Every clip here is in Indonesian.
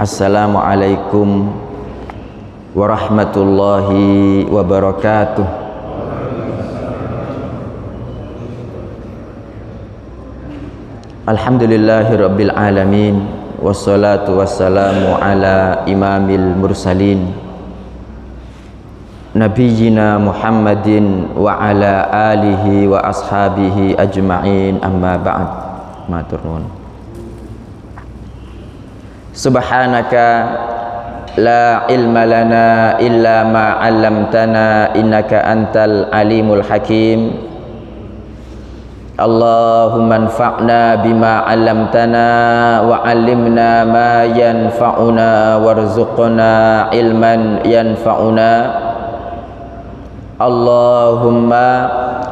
Assalamualaikum warahmatullahi wabarakatuh. Alhamdulillahirabbil alamin wassalatu wassalamu ala imamil mursalin nabiyyina Muhammadin wa ala alihi wa ashabihi ajma'in, amma ba'd. Matur nuwun. Subhanaka la ilma lana illa ma 'allamtana innaka antal alimul hakim. Allahumma anfa'na bima 'allamtana wa 'allimna ma yanfa'una warzuqna ilman yanfa'una. Allahumma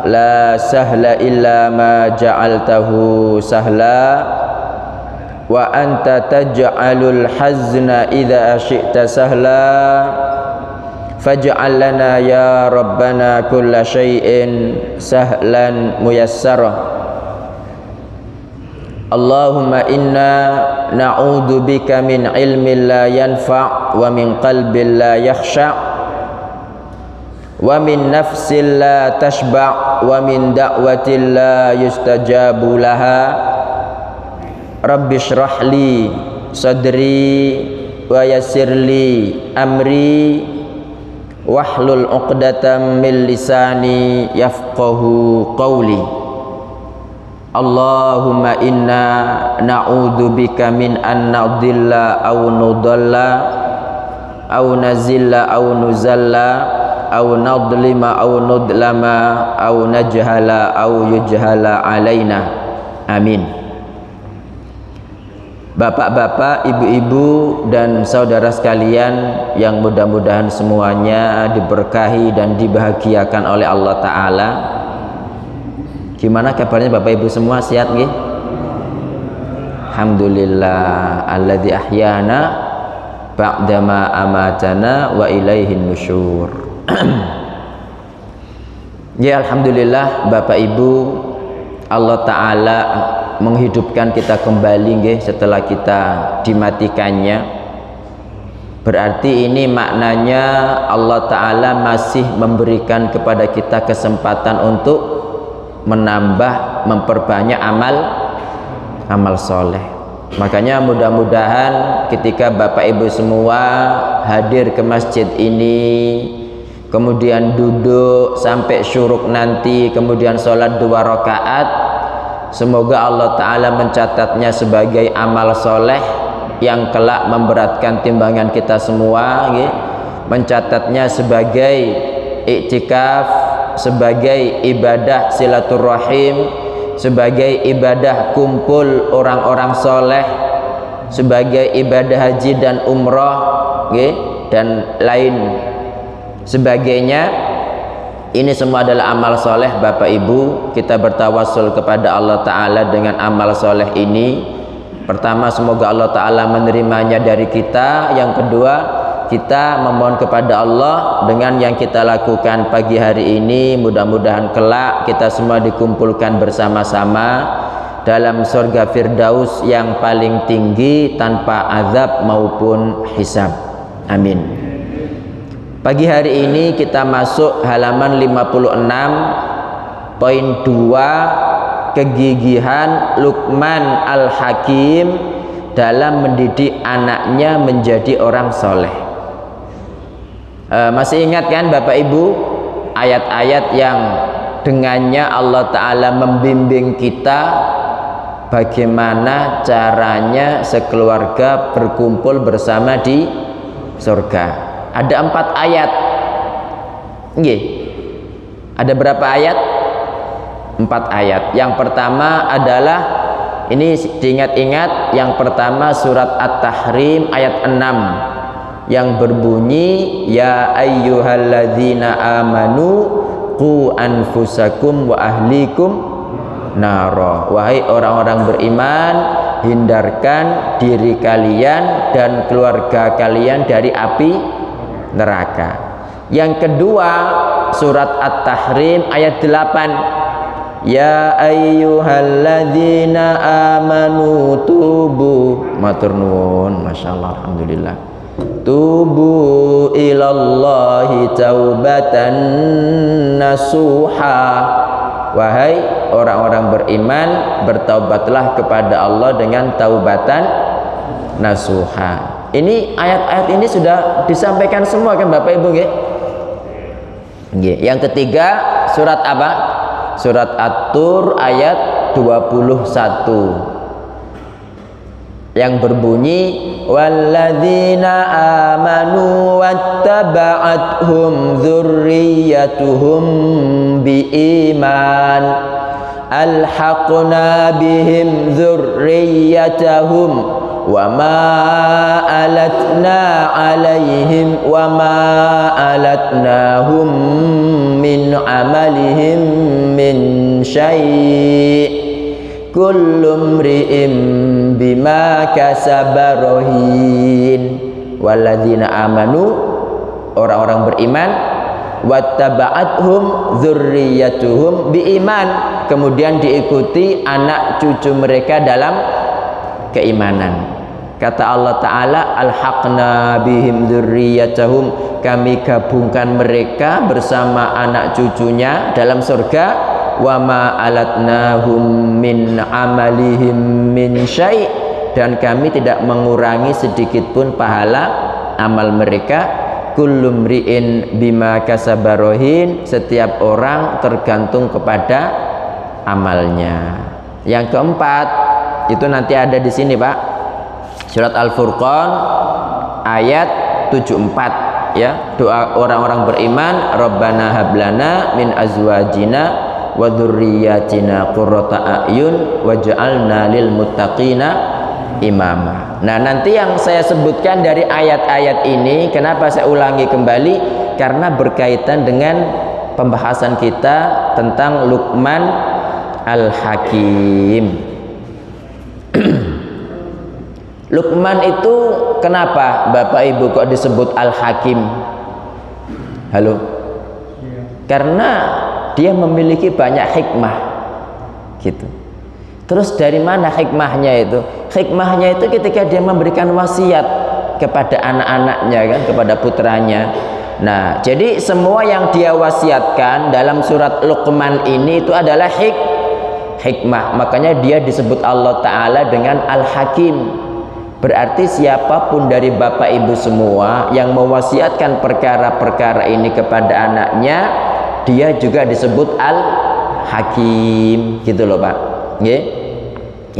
la sahla illa ma ja'altahu sahla wa anta taj'alul hazna idza syi'ta sahla faj'al lana ya rabbana kulla syai'in sahlan muyassara. Allahumma inna na'udzu bika min ilmin la yanfa' wa min qalbin la yakhsha' wa min nafsin la tashba' wa min da'watin la yustajabu laha. Rabbi shrah li sadri wa yassir li amri wahlul 'uqdatam min lisani yafqahu qawli. Allahumma inna na'udzu bika min an nadilla aw nudalla aw nazilla aw nuzalla aw nadlima aw nudlama aw najhala aw yujhala alaina. Amin. Bapak-bapak, ibu-ibu dan saudara sekalian yang mudah-mudahan semuanya diberkahi dan dibahagiakan oleh Allah Ta'ala. Gimana kabarnya Bapak Ibu semua, sehat nggih? Alhamdulillah alladzi ahyana ba'dama amatana wa ilaihin nusyur. Ya, alhamdulillah Bapak Ibu, Allah Ta'ala menghidupkan kita kembali nggih setelah kita dimatikannya. Berarti ini maknanya Allah Ta'ala masih memberikan kepada kita kesempatan untuk menambah, memperbanyak amal soleh. Makanya mudah-mudahan ketika Bapak Ibu semua hadir ke masjid ini, kemudian duduk sampai syuruk nanti, kemudian sholat 2 rakaat, semoga Allah Ta'ala mencatatnya sebagai amal soleh yang kelak memberatkan timbangan kita semua, mencatatnya sebagai iktikaf, sebagai ibadah silaturahim, sebagai ibadah kumpul orang-orang soleh, sebagai ibadah haji dan umroh, dan lain sebagainya. Ini semua adalah amal soleh Bapak Ibu. Kita bertawassul kepada Allah Ta'ala dengan amal soleh ini. Pertama, semoga Allah Ta'ala menerimanya dari kita. Yang kedua, kita memohon kepada Allah dengan yang kita lakukan pagi hari ini, mudah-mudahan kelak kita semua dikumpulkan bersama-sama dalam surga Firdaus yang paling tinggi tanpa azab maupun hisab. Amin. Pagi hari ini kita masuk halaman 56 poin 2, kegigihan Luqman Al-Hakim dalam mendidik anaknya menjadi orang soleh. Masih ingat kan Bapak Ibu ayat-ayat yang dengannya Allah Ta'ala membimbing kita bagaimana caranya sekeluarga berkumpul bersama di surga. Ada 4 ayat. Nggih. Ada berapa ayat? 4 ayat. Yang pertama adalah, ini diingat-ingat, yang pertama surat At-Tahrim ayat 6 yang berbunyi ya ayyuhalladzina amanu qu anfusakum wa ahlikum nara. Wahai orang-orang beriman, hindarkan diri kalian dan keluarga kalian dari api neraka. Yang kedua surat At-Tahrim ayat 8 Ya ayyuhalladzina amanu tubu, matur nuwun, masyaallah, alhamdulillah. Tubu ilallahi taubatan nasuha. Wahai orang-orang beriman, bertaubatlah kepada Allah dengan taubatan nasuha. Ini ayat-ayat ini sudah disampaikan semua kan Bapak Ibu nggih? Nggih. Yang ketiga surat apa? Surat At-Tur ayat 21 yang berbunyi walladzina amanu wattaba'athum dzurriyyatuhum biiman alhaqna bihim dzurriyyatahum wama alatnahum min amalihim min syai' kullu mri'in bima kasaba rahin. Walladzina amanu, orang-orang beriman, wattaba'athum dzurriyyatuhum biiman, kemudian diikuti anak cucu mereka dalam keimanan. Kata Allah Ta'ala, alhaqna bihim dzurriyyatahum, kami gabungkan mereka bersama anak cucunya dalam surga. Wa ma alatnahum min amalihim min syai', dan kami tidak mengurangi sedikit pun pahala amal mereka. Kullu mri'in bima kasaba rahin, setiap orang tergantung kepada amalnya. Yang keempat itu nanti ada di sini Pak, surat Al-Furqan ayat 74 ya, doa orang-orang beriman, Rabbana hablana min azwajina wa dzurriyyatina qurrata a'yun waj'alna lil muttaqina imama. Nah, nanti yang saya sebutkan dari ayat-ayat ini, kenapa saya ulangi kembali? Karena berkaitan dengan pembahasan kita tentang Luqman Al-Hakim. Luqman itu kenapa Bapak Ibu kok disebut Al-Hakim? Halo? Karena dia memiliki banyak hikmah gitu. Terus dari mana hikmahnya itu? Hikmahnya itu ketika dia memberikan wasiat kepada anak-anaknya kan, kepada putranya. Nah, jadi semua yang dia wasiatkan dalam surat Luqman ini itu adalah hikmah. Makanya dia disebut Allah Ta'ala dengan Al-Hakim. Berarti siapapun dari Bapak Ibu semua yang mewasiatkan perkara-perkara ini kepada anaknya, dia juga disebut Al-Hakim, gitu loh Pak. Nggih.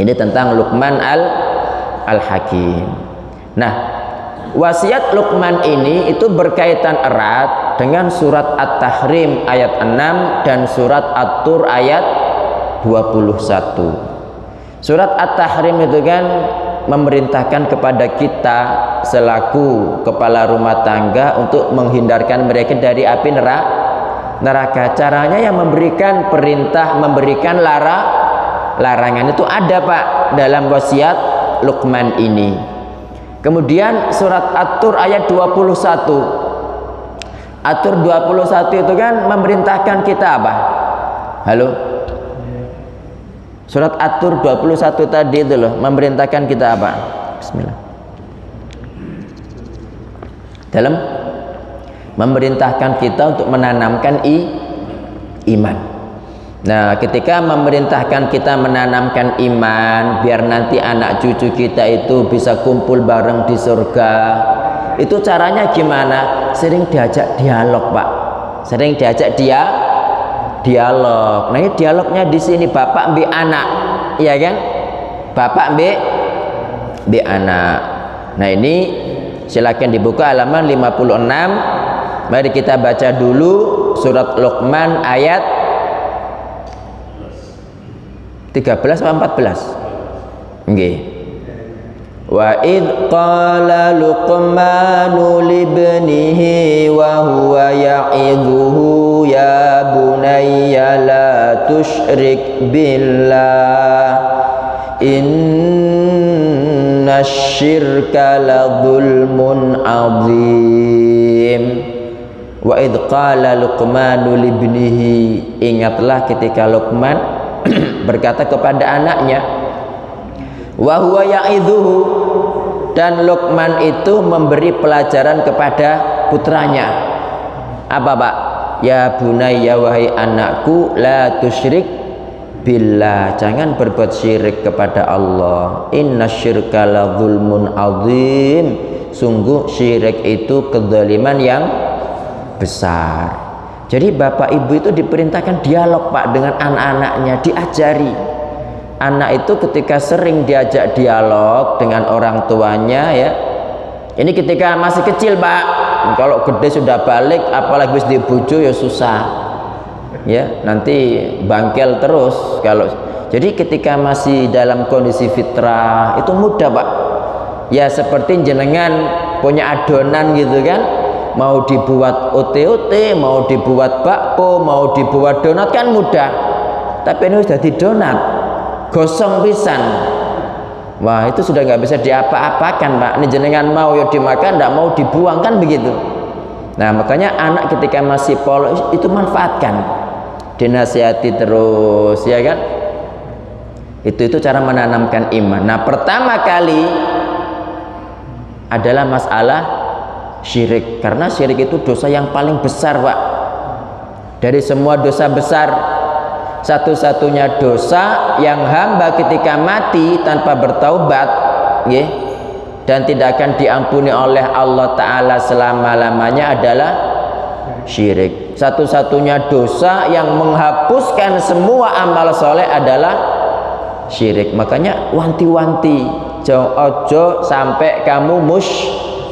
Ini tentang Luqman Al-Hakim. Nah, wasiat Luqman ini itu berkaitan erat dengan surat At-Tahrim ayat 6 dan surat At-Tur ayat 21. Surat At-Tahrim itu kan memerintahkan kepada kita selaku kepala rumah tangga untuk menghindarkan mereka dari api neraka. Caranya yang memberikan perintah, memberikan larangan itu ada Pak dalam wasiat Luqman ini. Kemudian surat At-Tur ayat 21. At-Tur 21 itu kan memerintahkan kita apa? Halo? Surat At-Tur 21 tadi itu loh, memerintahkan kita apa? Bismillah. Dalam memerintahkan kita untuk menanamkan iman. Nah, ketika memerintahkan kita menanamkan iman biar nanti anak cucu kita itu bisa kumpul bareng di surga, itu caranya gimana? Sering diajak dialog Pak, sering diajak dialog. Nah, ini dialognya di sini bapak mbek anak, iya kan? Bapak mbek anak. Nah, ini silakan dibuka halaman 56. Mari kita baca dulu surat Luqman ayat 13 atau 14? Nggih. Wa id qala Luqmanu libnihi wa huwa ya'idhuhu ya bunayya la tusyrik billah innasyirka la dzulmun adzim. Wa idh qala Luqmanu libnihi, ingatlah ketika Luqman berkata kepada anaknya, wa huwa ya'idhuhu, dan Luqman itu memberi pelajaran kepada putranya. Apa Pak? Ya bunayya, wahai anakku, la tusyrik billah, jangan berbuat syirik kepada Allah. Innasyirka la zulmun azim, sungguh syirik itu kezaliman yang besar. Jadi bapak ibu itu diperintahkan dialog Pak dengan anak-anaknya, diajari. Anak itu ketika sering diajak dialog dengan orang tuanya, ya, ini ketika masih kecil Pak. Kalau gede sudah balik, apalagi bisa dibujuk ya susah, ya, nanti bangkel terus. Kalau jadi ketika masih dalam kondisi fitrah itu mudah Pak. Ya seperti jenengan punya adonan gitu kan, mau dibuat ote-ote, mau dibuat bakpo, mau dibuat donat kan mudah. Tapi ini sudah di donat, gosong pisan. Wah itu sudah nggak bisa diapa-apakan Pak. Ini jenengan mau ya dimakan, nggak mau dibuang kan begitu. Nah makanya anak ketika masih polos itu manfaatkan, dinasihati terus, ya kan. Itu cara menanamkan iman. Nah pertama kali adalah masalah syirik, karena syirik itu dosa yang paling besar Pak. Dari semua dosa besar, satu-satunya dosa yang hamba ketika mati tanpa bertaubat, ya, dan tidak akan diampuni oleh Allah Ta'ala selama-lamanya adalah syirik. Satu-satunya dosa yang menghapuskan semua amal soleh adalah syirik. Makanya wanti-wanti, ojo sampai kamu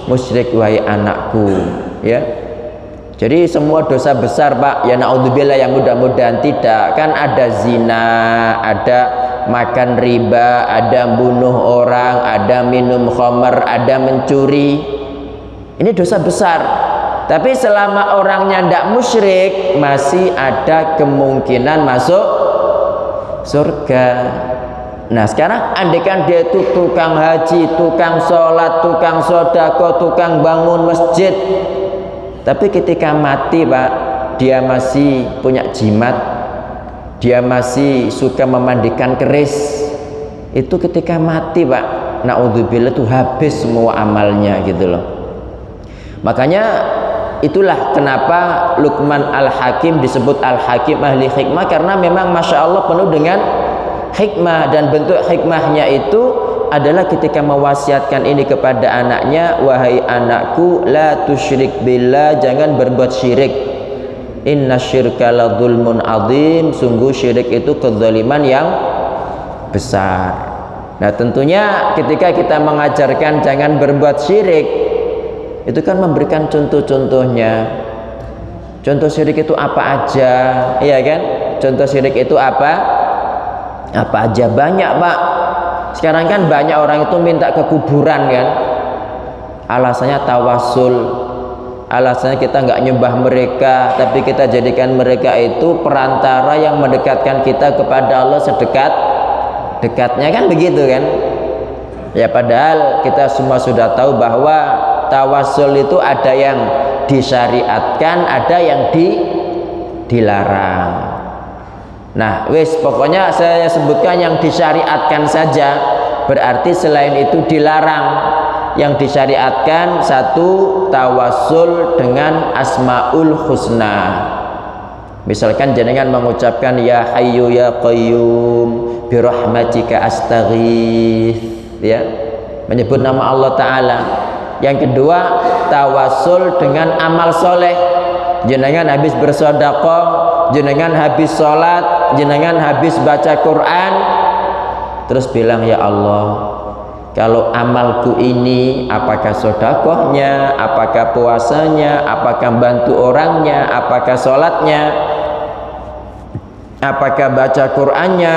musyrik wahai anakku, ya. Jadi semua dosa besar Pak, ya naudzubillah, yang mudah-mudahan tidak. Kan ada zina, ada makan riba, ada bunuh orang, ada minum khamar, ada mencuri. Ini dosa besar. Tapi selama orangnya tidak musyrik, masih ada kemungkinan masuk surga. Nah sekarang andaikan dia itu tukang haji, tukang sholat, tukang sodako, tukang bangun masjid, tapi ketika mati Pak, dia masih punya jimat, dia masih suka memandikan keris, itu ketika mati Pak, naudzubillah, itu habis semua amalnya gitu loh. Makanya itulah kenapa Luqman Al-Hakim disebut Al-Hakim, ahli hikmah, karena memang Masya Allah penuh dengan hikmah. Dan bentuk hikmahnya itu adalah ketika mewasiatkan ini kepada anaknya, wahai anakku, la tusyrik billah, jangan berbuat syirik. Innasyirka la zulmun azim, sungguh syirik itu kezaliman yang besar. Nah tentunya ketika kita mengajarkan jangan berbuat syirik, itu kan memberikan contoh-contohnya. Contoh syirik itu apa aja, iya kan? Contoh syirik itu apa aja, banyak Pak. Sekarang kan banyak orang itu minta ke kuburan kan, alasannya tawasul, alasannya kita nggak nyembah mereka, tapi kita jadikan mereka itu perantara yang mendekatkan kita kepada Allah sedekat-dekatnya, kan begitu kan. Ya padahal kita semua sudah tahu bahwa tawasul itu ada yang disyariatkan, ada yang dilarang. Nah wis pokoknya saya sebutkan yang disyariatkan saja, berarti selain itu dilarang. Yang disyariatkan satu, tawasul dengan asmaul husna. Misalkan jenengan mengucapkan ya hayyu ya qayyum birahmatika astaghith, ya, menyebut nama Allah Ta'ala. Yang kedua, tawasul dengan amal soleh. Jenengan habis bersedekah, jenengan habis sholat, jenengan habis baca Quran, terus bilang, ya Allah, kalau amalku ini, apakah sedekahnya, apakah puasanya, apakah bantu orangnya, apakah sholatnya, apakah baca Qurannya,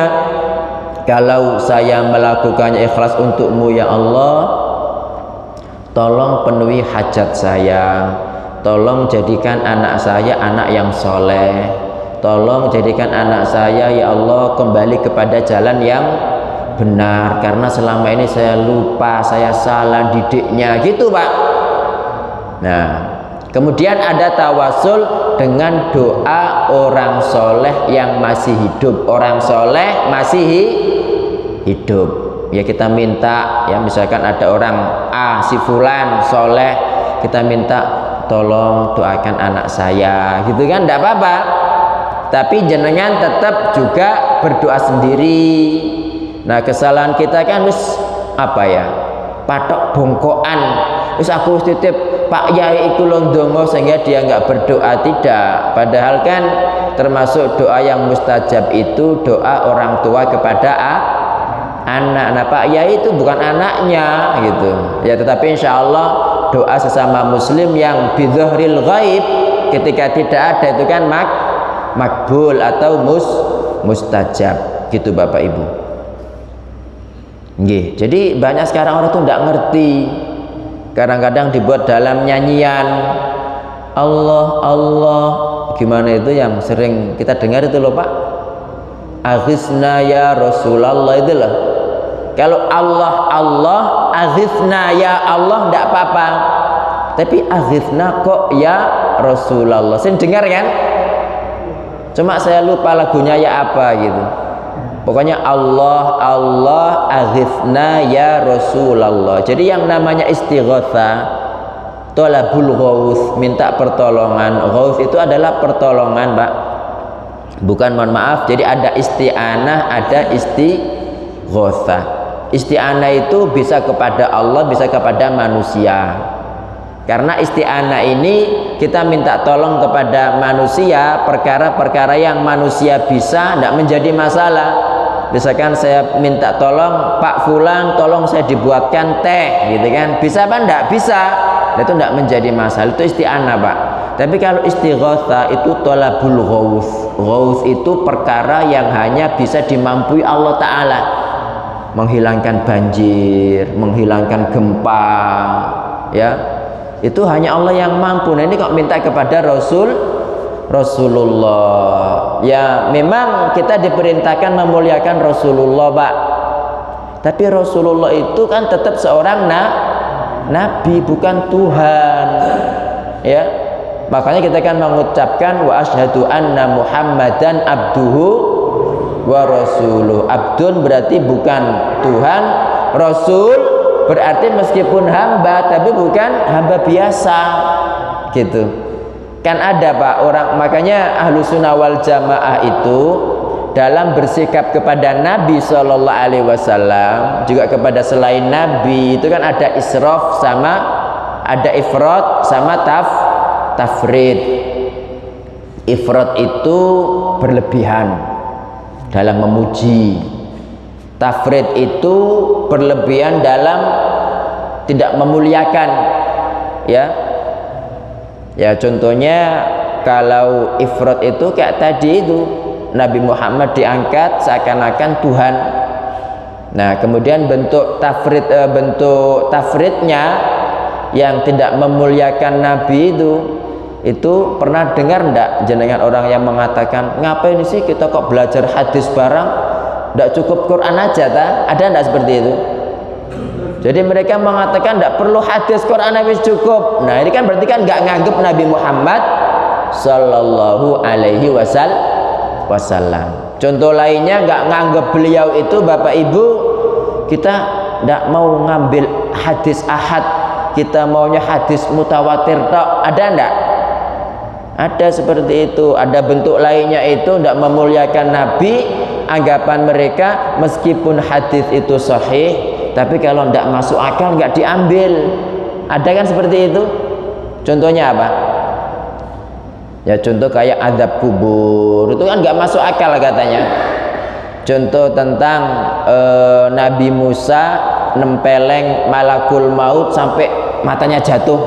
kalau saya melakukannya ikhlas untukmu ya Allah, tolong penuhi hajat saya, tolong jadikan anak saya anak yang soleh, tolong jadikan anak saya ya Allah kembali kepada jalan yang benar, karena selama ini saya lupa, saya salah didiknya, gitu Pak. Nah Kemudian ada tawasul dengan doa orang soleh yang masih hidup. Orang soleh masih hidup. Ya kita minta, ya misalkan ada orang A, si fulan soleh, kita minta tolong doakan anak saya, gitu kan, tidak apa-apa. Tapi jenengan tetap juga berdoa sendiri. Nah kesalahan kita kan apa ya, patok bongkoan, aku titip Pak Yai iku ndonga sehingga dia nggak berdoa. Tidak, padahal kan termasuk doa yang mustajab itu doa orang tua kepada anak. Nah Pak Yai itu bukan anaknya gitu ya, tetapi insya Allah doa sesama muslim yang bidzahril ghaib ketika tidak ada itu kan makbul atau mustajab gitu Bapak Ibu. Nggih, jadi banyak sekarang orang tuh tidak ngerti. Kadang-kadang dibuat dalam nyanyian Allah Allah, gimana itu yang sering kita dengar itu loh Pak, aghithna ya Rasulullah itu loh. Kalau Allah Allah, aghithna ya Allah tidak apa-apa, tapi aghithna kok ya Rasulullah, sering dengar kan? Cuma saya lupa lagunya ya apa gitu. Pokoknya Allah Allah aghithna ya Rasulullah. Jadi yang namanya istighatha, tolabul ghauth, minta pertolongan. Ghauth itu adalah pertolongan Pak, bukan, mohon maaf. Jadi ada isti'anah, ada istighatha. Isti'anah itu bisa kepada Allah, bisa kepada manusia. Karena isti'anah ini kita minta tolong kepada manusia, perkara-perkara yang manusia bisa, tidak menjadi masalah. Misalkan saya minta tolong Pak Fulan, tolong saya dibuatkan teh, gitu kan, bisa apa enggak? Bisa. Itu tidak menjadi masalah, itu isti'anah Pak. Tapi kalau istighatha itu tolabul ghauth. Ghauth itu perkara yang hanya bisa dimampui Allah Ta'ala. Menghilangkan banjir, menghilangkan gempa, ya, itu hanya Allah yang mampu. Nah ini kok minta kepada Rasulullah. Ya memang kita diperintahkan memuliakan Rasulullah Pak, tapi Rasulullah itu kan tetap seorang nabi, bukan Tuhan, ya. Makanya kita kan mengucapkan wa asyhadu anna Muhammadan abduhu wa rasuluh. Abdun berarti bukan Tuhan, Rasul berarti meskipun hamba tapi bukan hamba biasa gitu. Kan ada Pak orang, makanya ahlu sunnah wal jamaah itu dalam bersikap kepada Nabi Shallallahu Alaihi Wasallam juga kepada selain Nabi itu kan ada israf sama ada ifrat sama tafrid. Ifrat itu berlebihan dalam memuji, tafrid itu berlebihan dalam tidak memuliakan, ya. Ya contohnya kalau ifrat itu kayak tadi itu Nabi Muhammad diangkat seakan-akan Tuhan. Nah kemudian bentuk tafridnya yang tidak memuliakan Nabi itu pernah dengar ndak jenengan orang yang mengatakan ngapain sih kita kok belajar hadis barang, ndak cukup Quran aja ta? Ada ndak seperti itu? Jadi mereka mengatakan tidak perlu hadis, Quran habis cukup. Nah ini kan berarti kan nggak nganggep Nabi Muhammad Sallallahu Alaihi Wasallam. Contoh lainnya nggak nganggep beliau itu Bapak Ibu, kita tidak mau ngambil hadis ahad, kita maunya hadis mutawatir tok. Ada ndak? Ada seperti itu. Ada bentuk lainnya itu tidak memuliakan Nabi. Anggapan mereka meskipun hadis itu sahih, tapi kalau tidak masuk akal nggak diambil. Ada kan seperti itu? Contohnya apa? Ya contoh kayak azab kubur itu kan nggak masuk akal katanya. Contoh tentang Nabi Musa nempeleng malakul maut sampai matanya jatuh.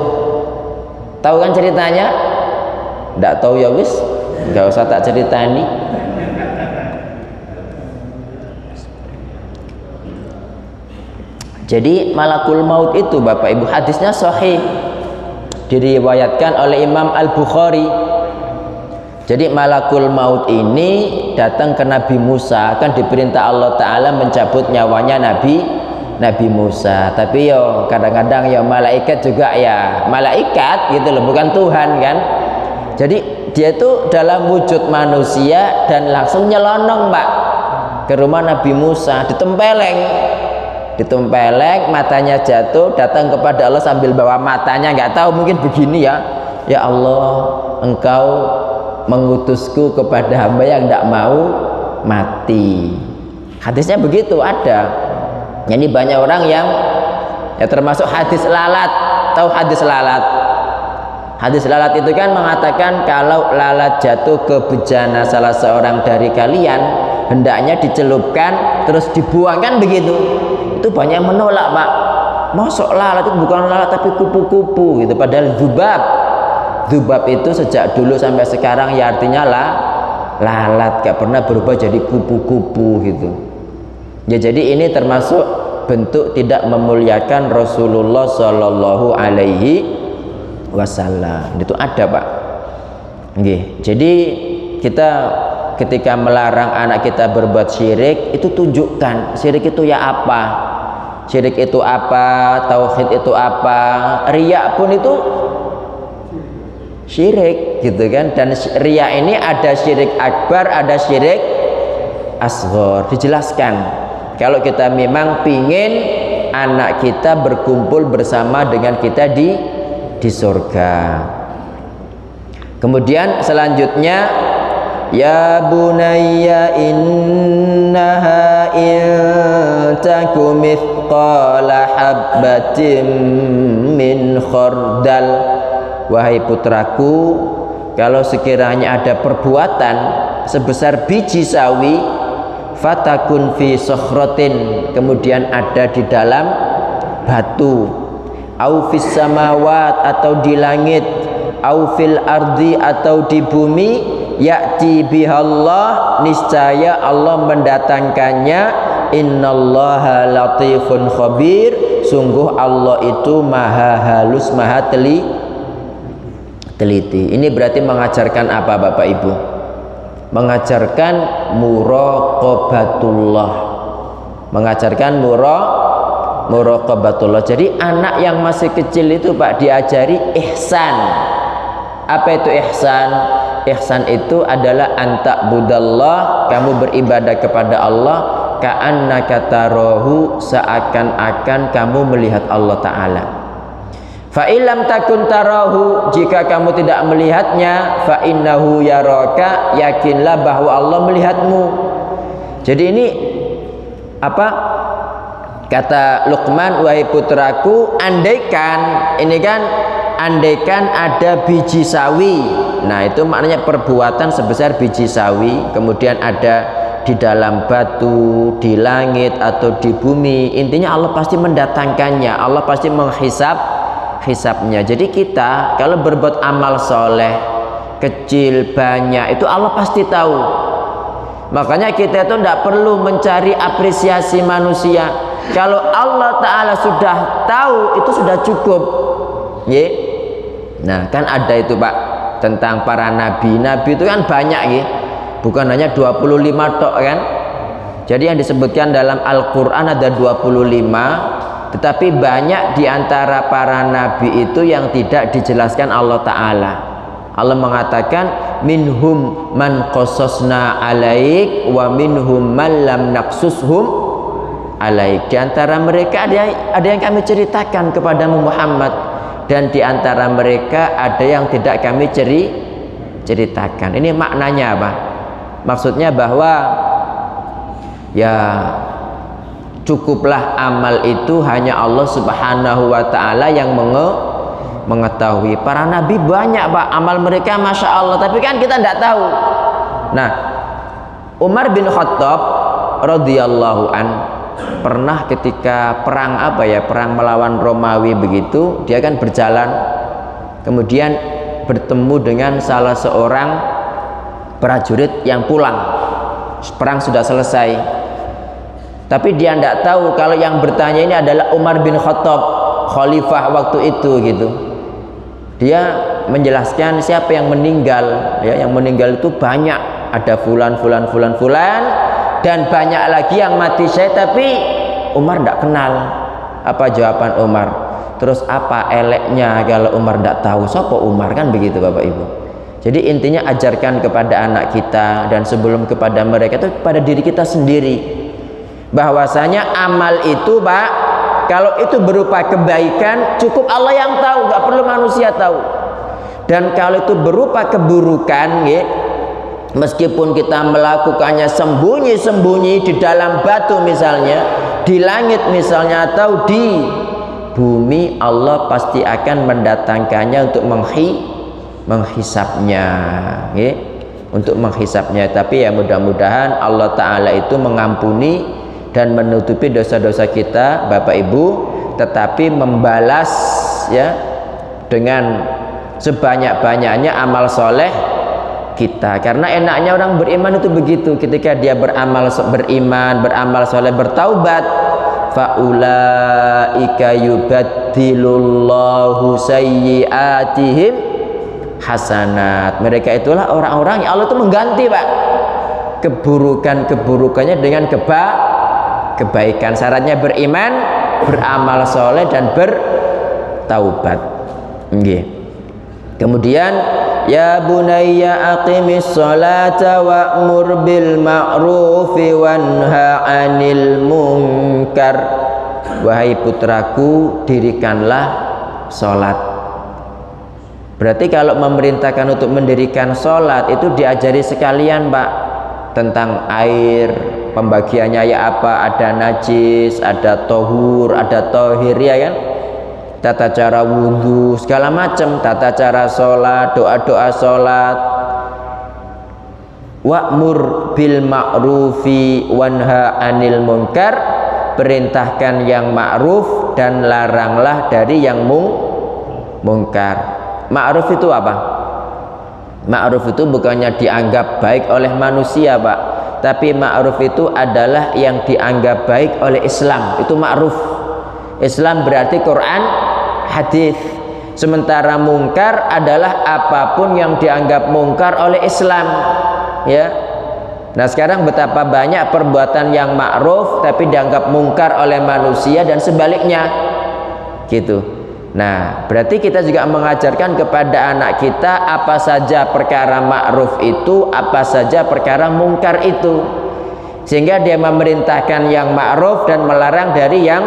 Tahu kan ceritanya? Nggak tahu ya wis, nggak usah tak ceritani. Jadi malakul maut itu Bapak Ibu hadisnya sahih, diriwayatkan oleh Imam Al-Bukhari. Jadi malakul maut ini datang ke Nabi Musa, kan diperintah Allah Ta'ala mencabut nyawanya Nabi Musa. Tapi yo kadang-kadang ya malaikat juga ya malaikat gitu loh, bukan Tuhan kan. Jadi dia itu dalam wujud manusia dan langsung nyelonong Pak ke rumah Nabi Musa, ditempeleng, matanya jatuh, datang kepada Allah sambil bawa matanya, nggak tahu mungkin begini ya Allah, engkau mengutusku kepada hamba yang tidak mau mati. Hadisnya begitu ada. Jadi banyak orang yang ya termasuk hadis lalat. Tahu hadis lalat? Hadis lalat itu kan mengatakan kalau lalat jatuh ke bejana salah seorang dari kalian, hendaknya dicelupkan terus dibuang, kan begitu. Itu banyak yang menolak Pak. Masuk lalat itu bukan lalat tapi kupu-kupu gitu. Padahal dzubab itu sejak dulu sampai sekarang ya artinya lalat, gak pernah berubah jadi kupu-kupu gitu. Ya jadi ini termasuk bentuk tidak memuliakan Rasulullah Shallallahu Alaihi Wasallam. Itu ada Pak. Nggih. Jadi kita ketika melarang anak kita berbuat syirik, itu tunjukkan syirik itu ya apa, syirik itu apa, tauhid itu apa, riya pun itu syirik gitu kan. Dan riya ini ada syirik akbar, ada syirik asghar. Dijelaskan kalau kita memang pingin anak kita berkumpul bersama dengan kita di surga. Kemudian selanjutnya, ya bunayya innaha in taku mithqala habbatin min khardal. Wahai putraku, kalau sekiranya ada perbuatan sebesar biji sawi, fatakun fi sokhrotin, kemudian ada di dalam batu, au fis samawat atau di langit, au fil ardi atau di bumi, ya'ti bihallah, niscaya Allah mendatangkannya. Innallaha latifun khabir, sungguh Allah itu maha halus, maha teliti. Ini berarti mengajarkan apa Bapak Ibu? Mengajarkan muraqabatullah, mengajarkan muraqabatullah. Jadi anak yang masih kecil itu Pak diajari ihsan. Apa itu ihsan? Ihsan itu adalah anta budallah, kamu beribadah kepada Allah, ka'annaka tarahu, seakan-akan kamu melihat Allah Ta'ala. Fa illam takun tarahu, jika kamu tidak melihatnya, fa innahu yaraka, yakinlah bahwa Allah melihatmu. Jadi ini apa kata Luqman, wahai putraku, andaikan, ini kan andaikan ada biji sawi. Nah itu maknanya perbuatan sebesar biji sawi, kemudian ada di dalam batu, di langit atau di bumi, intinya Allah pasti mendatangkannya, Allah pasti hisabnya. Jadi kita kalau berbuat amal soleh, kecil banyak, itu Allah pasti tahu. Makanya kita itu tidak perlu mencari apresiasi manusia. Kalau Allah Ta'ala sudah tahu, itu sudah cukup. Ye? Nah kan ada itu Pak, tentang para nabi. Nabi itu kan banyak ya, bukan hanya 25 tok kan. Jadi yang disebutkan dalam Al-Quran ada 25, tetapi banyak diantara para nabi itu yang tidak dijelaskan Allah Ta'ala. Allah mengatakan minhum man qasasna alaik wa minhum man lam naqsushum alaik. Di antara mereka ada yang kami ceritakan kepadamu Muhammad, dan di antara mereka ada yang tidak kami ceritakan. Ini maknanya apa? Maksudnya bahwa ya cukuplah amal itu hanya Allah Subhanahu wa Ta'ala yang mengetahui. Para nabi banyak Pak, amal mereka Masya Allah, tapi kan kita tidak tahu. Nah Umar bin Khattab radhiyallahu an pernah ketika perang perang melawan Romawi begitu, dia kan berjalan, kemudian bertemu dengan salah seorang prajurit yang pulang, perang sudah selesai, tapi dia tidak tahu kalau yang bertanya ini adalah Umar bin Khattab, khalifah waktu itu gitu. Dia menjelaskan siapa yang meninggal, ya, yang meninggal itu banyak, ada fulan, dan banyak lagi yang mati syahid, tapi Umar tidak kenal. Apa jawaban Umar? Terus apa eleknya kalau Umar tidak tahu? Siapa Umar? Kan begitu Bapak Ibu. Jadi intinya ajarkan kepada anak kita dan sebelum kepada mereka itu pada diri kita sendiri, bahwasanya amal itu Pak, kalau itu berupa kebaikan cukup Allah yang tahu, nggak perlu manusia tahu. Dan kalau itu berupa keburukan ya, meskipun kita melakukannya sembunyi-sembunyi di dalam batu misalnya, di langit misalnya, atau di bumi, Allah pasti akan mendatangkannya untuk menghisapnya ya, untuk menghisapnya. Tapi ya mudah-mudahan Allah Ta'ala itu mengampuni dan menutupi dosa-dosa kita Bapak Ibu, tetapi membalas ya dengan sebanyak-banyaknya amal soleh kita. Karena enaknya orang beriman itu begitu, ketika dia beriman, beramal soleh, bertaubat, faulaika yubaddilullahu sayyiatihim hasanat. Mereka itulah orang-orang yang Allah itu mengganti Pak keburukannya dengan kebaikan. Syaratnya beriman, beramal soleh dan bertaubat. Okay. Kemudian ya bunayya aqimis sholata wa'mur bil ma'rufi wanha 'anil munkar. Wahai putraku, dirikanlah sholat. Berarti kalau memerintahkan untuk mendirikan sholat itu diajari sekalian Pak, tentang air, pembagiannya ya apa, ada najis, ada tohur, ada tohir ya kan, tata cara wudhu, segala macam, tata cara sholat, doa-doa sholat. Wa'mur bil ma'rufi wanha 'anil munkar, perintahkan yang ma'ruf dan laranglah dari yang mungkar. Ma'ruf itu apa? Ma'ruf itu bukannya dianggap baik oleh manusia Pak, tapi ma'ruf itu adalah yang dianggap baik oleh Islam. Itu ma'ruf. Islam berarti Quran, hadis. Sementara mungkar adalah apapun yang dianggap mungkar oleh Islam ya. Nah sekarang betapa banyak perbuatan yang ma'ruf tapi dianggap mungkar oleh manusia dan sebaliknya gitu. Nah berarti kita juga mengajarkan kepada anak kita apa saja perkara ma'ruf itu, apa saja perkara mungkar itu, sehingga dia memerintahkan yang ma'ruf dan melarang dari yang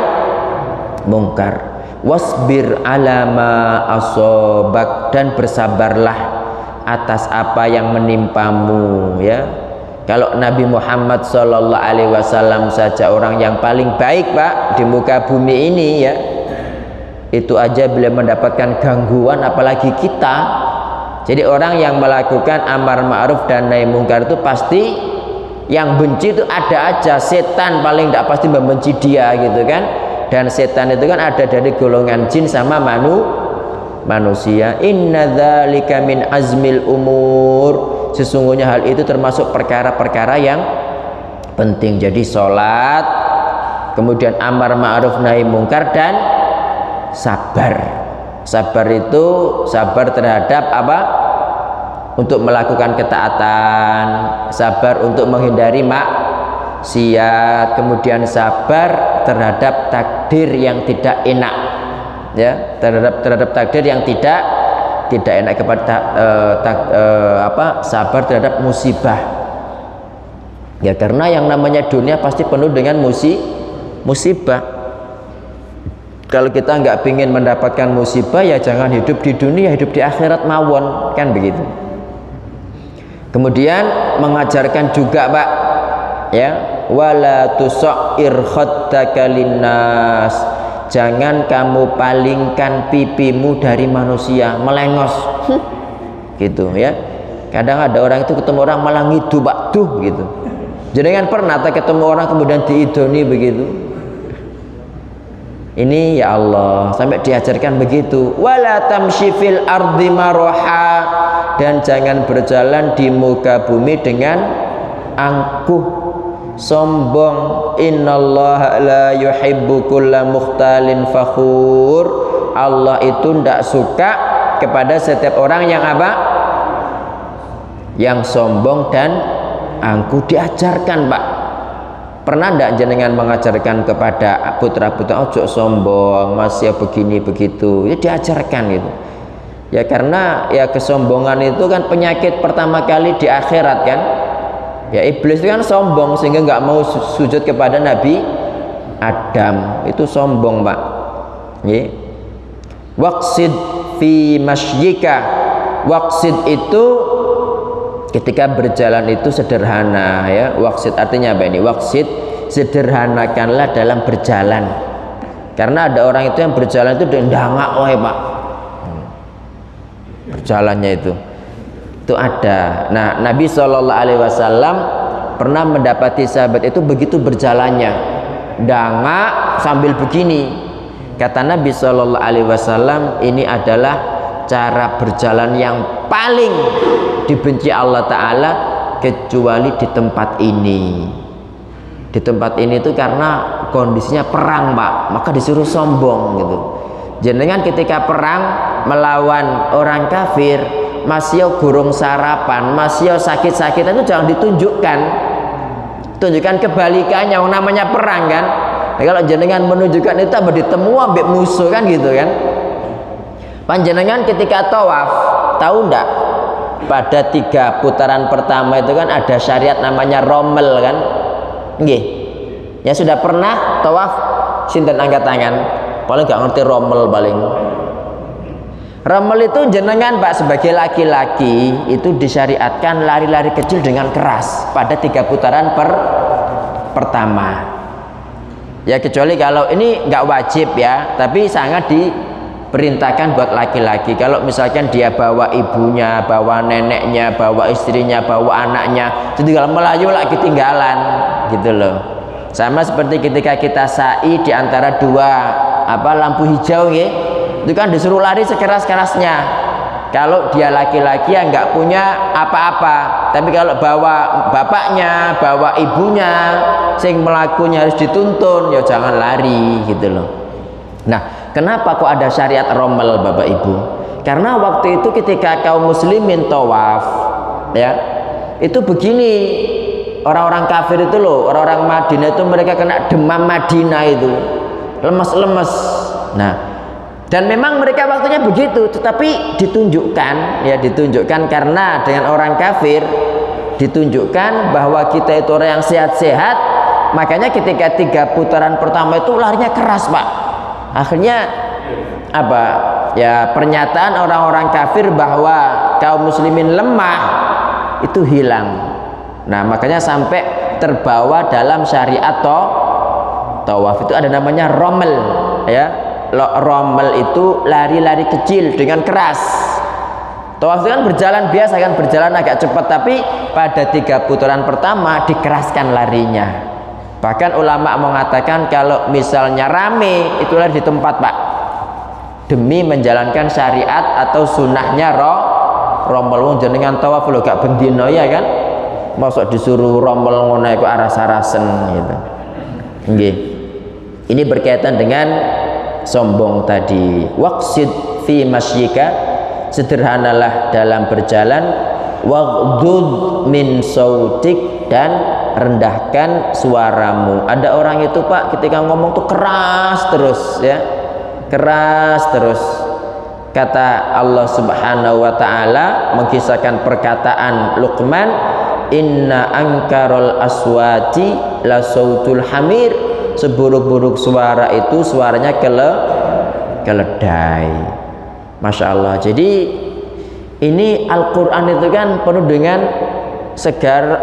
mungkar. Wasbir ala ma asobak, dan bersabarlah atas apa yang menimpamu ya. Kalau Nabi Muhammad SAW saja orang yang paling baik Pak di muka bumi ini ya, itu aja beliau mendapatkan gangguan, apalagi kita. Jadi orang yang melakukan amar ma'ruf dan nahi mungkar itu pasti yang benci itu ada aja. Setan paling tidak pasti membenci dia gitu kan. Dan setan itu kan ada dari golongan jin sama manusia. Inna dzalika min azmil umur, sesungguhnya hal itu termasuk perkara-perkara yang penting. Jadi sholat, kemudian amar ma'ruf nahi mungkar, dan sabar. Sabar itu sabar terhadap apa? Untuk melakukan ketaatan, sabar untuk menghindari maksiat, kemudian sabar terhadap takdir yang tidak enak ya, terhadap takdir yang tidak enak, kepada sabar terhadap musibah ya, karena yang namanya dunia pasti penuh dengan musibah. Kalau kita nggak ingin mendapatkan musibah ya jangan hidup di dunia, hidup di akhirat mawon, kan begitu. Kemudian mengajarkan juga Pak ya, wala tusair khaddaka linnas, jangan kamu palingkan pipimu dari manusia, melengos gitu ya. Kadang ada orang itu ketemu orang malah ngidu Pak duh gitu. Jangan pernah ketemu orang kemudian diidoni begitu. Ini ya Allah, sampai diajarkan begitu. Wala tamshi fil ardi maraha, dan jangan berjalan di muka bumi dengan angkuh, sombong. Innallaha la yuhibbu kulla mukhtalin fakhur. Allah itu tidak suka kepada setiap orang yang apa? Yang sombong dan angkuh. Diajarkan Pak, Pernah ndak jenengan mengajarkan kepada putra-putra ojo sombong, masih begini begitu? Ya diajarkan gitu. Ya karena ya kesombongan itu kan penyakit pertama kali di akhirat kan. Ya iblis itu kan sombong sehingga nggak mau sujud kepada Nabi Adam, itu sombong Pak. Ya. Waqsid fi masyyika. Waqsid itu ketika berjalan itu sederhana ya. Waqsid artinya apa ini? Waqsid, sederhanakanlah dalam berjalan. Karena ada orang itu yang berjalan itu ndangak wae Pak. Berjalannya itu ada. Nah, Nabi SAW pernah mendapati sahabat itu begitu berjalannya, dangak sambil begini. Kata Nabi SAW, ini adalah cara berjalan yang paling dibenci Allah Ta'ala, kecuali di tempat ini. Di tempat ini itu karena kondisinya perang Pak, maka disuruh sombong gitu. Jenengan ketika perang melawan orang kafir, masih gurung sarapan, masih sakit-sakitan, itu jangan ditunjukkan. Tunjukkan kebalikannya, yang namanya perang kan. Nah, kalau jenengan menunjukkan itu apa ditemu ambek musuh kan gitu kan. Panjenengan ketika tawaf, tahu ndak? Pada 3 putaran pertama itu kan ada syariat namanya rommel kan. Nggih. Ya sudah pernah tawaf sinten angkat tangan? Paling nggak ngerti rommel paling. Rommel itu jenengan Pak sebagai laki-laki itu disyariatkan lari-lari kecil dengan keras pada 3 putaran pertama. Ya kecuali kalau ini nggak wajib ya, tapi sangat diperintahkan buat laki-laki. Kalau misalkan dia bawa ibunya, bawa neneknya, bawa istrinya, bawa anaknya, itu tinggal melayu lah ketinggalan gitu loh. Sama seperti ketika kita sa'i di antara 2 lampu hijau ya. Itu kan disuruh lari sekeras-kerasnya. Kalau dia laki-laki yang nggak punya apa-apa, tapi kalau bawa bapaknya, bawa ibunya, sing melakunya harus dituntun, ya jangan lari gitu loh. Nah, kenapa kok ada syariat rommel Bapak Ibu? Karena waktu itu ketika kaum muslimin tawaf, ya itu begini, orang-orang kafir itu loh, orang-orang Madinah itu mereka kena demam Madinah itu, lemes-lemes. Nah, dan memang mereka waktunya begitu, tetapi ditunjukkan karena dengan orang kafir ditunjukkan bahwa kita itu orang yang sehat-sehat. Makanya ketika 3 putaran pertama itu larinya keras Pak. Akhirnya apa? Ya pernyataan orang-orang kafir bahwa kaum muslimin lemah itu hilang. Nah makanya sampai terbawa dalam syariat tawaf itu ada namanya rommel ya. Rommel itu lari-lari kecil dengan keras. Tawaf itu kan berjalan biasa kan, berjalan agak cepat, tapi pada 3 putaran pertama dikeraskan larinya. Bahkan ulama mengatakan kalau misalnya rame itu lari di tempat Pak, demi menjalankan syariat atau sunnahnya rommel. Wong jenengan tawaf lho gak bendino ya kan, masuk disuruh rommel ngono iku aras-arasen gitu. Nggih. Ini berkaitan dengan sombong tadi. Waqsid fi masyika, sederhanalah dalam berjalan. Waghdud min sautik, dan rendahkan suaramu. Ada orang itu Pak ketika ngomong tuh keras terus ya, keras terus. Kata Allah Subhanahu wa taala mengisahkan perkataan Luqman, inna ankarul aswati la sautul hamir. Seburuk-buruk suara itu suaranya keledai. Masya Allah. Jadi ini Al-Quran itu kan penuh dengan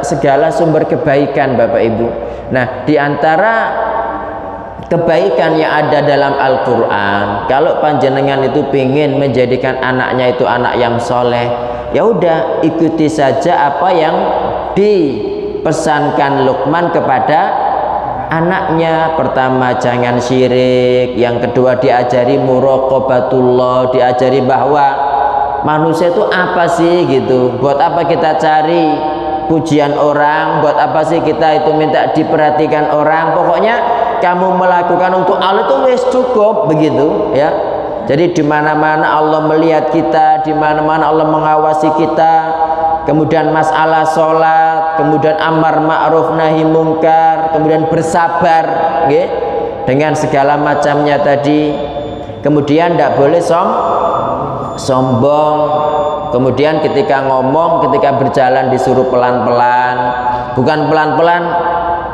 segala sumber kebaikan Bapak Ibu. Nah diantara kebaikan yang ada dalam Al-Quran, kalau panjenengan itu ingin menjadikan anaknya itu anak yang soleh, ya udah ikuti saja apa yang dipesankan Luqman kepada anaknya. Pertama jangan syirik, yang kedua diajari muraqabatullah, diajari bahwa manusia itu apa sih gitu, buat apa kita cari pujian orang, buat apa sih kita itu minta diperhatikan orang. Pokoknya kamu melakukan untuk Allah itu wis cukup begitu ya. Jadi di mana-mana Allah melihat kita, di mana-mana Allah mengawasi kita. kemudian masalah sholat, kemudian amar ma'ruf nahi mungkar, kemudian bersabar nggih, dengan segala macamnya tadi. Kemudian tidak boleh sombong. Kemudian ketika ngomong, ketika berjalan disuruh pelan-pelan, bukan pelan-pelan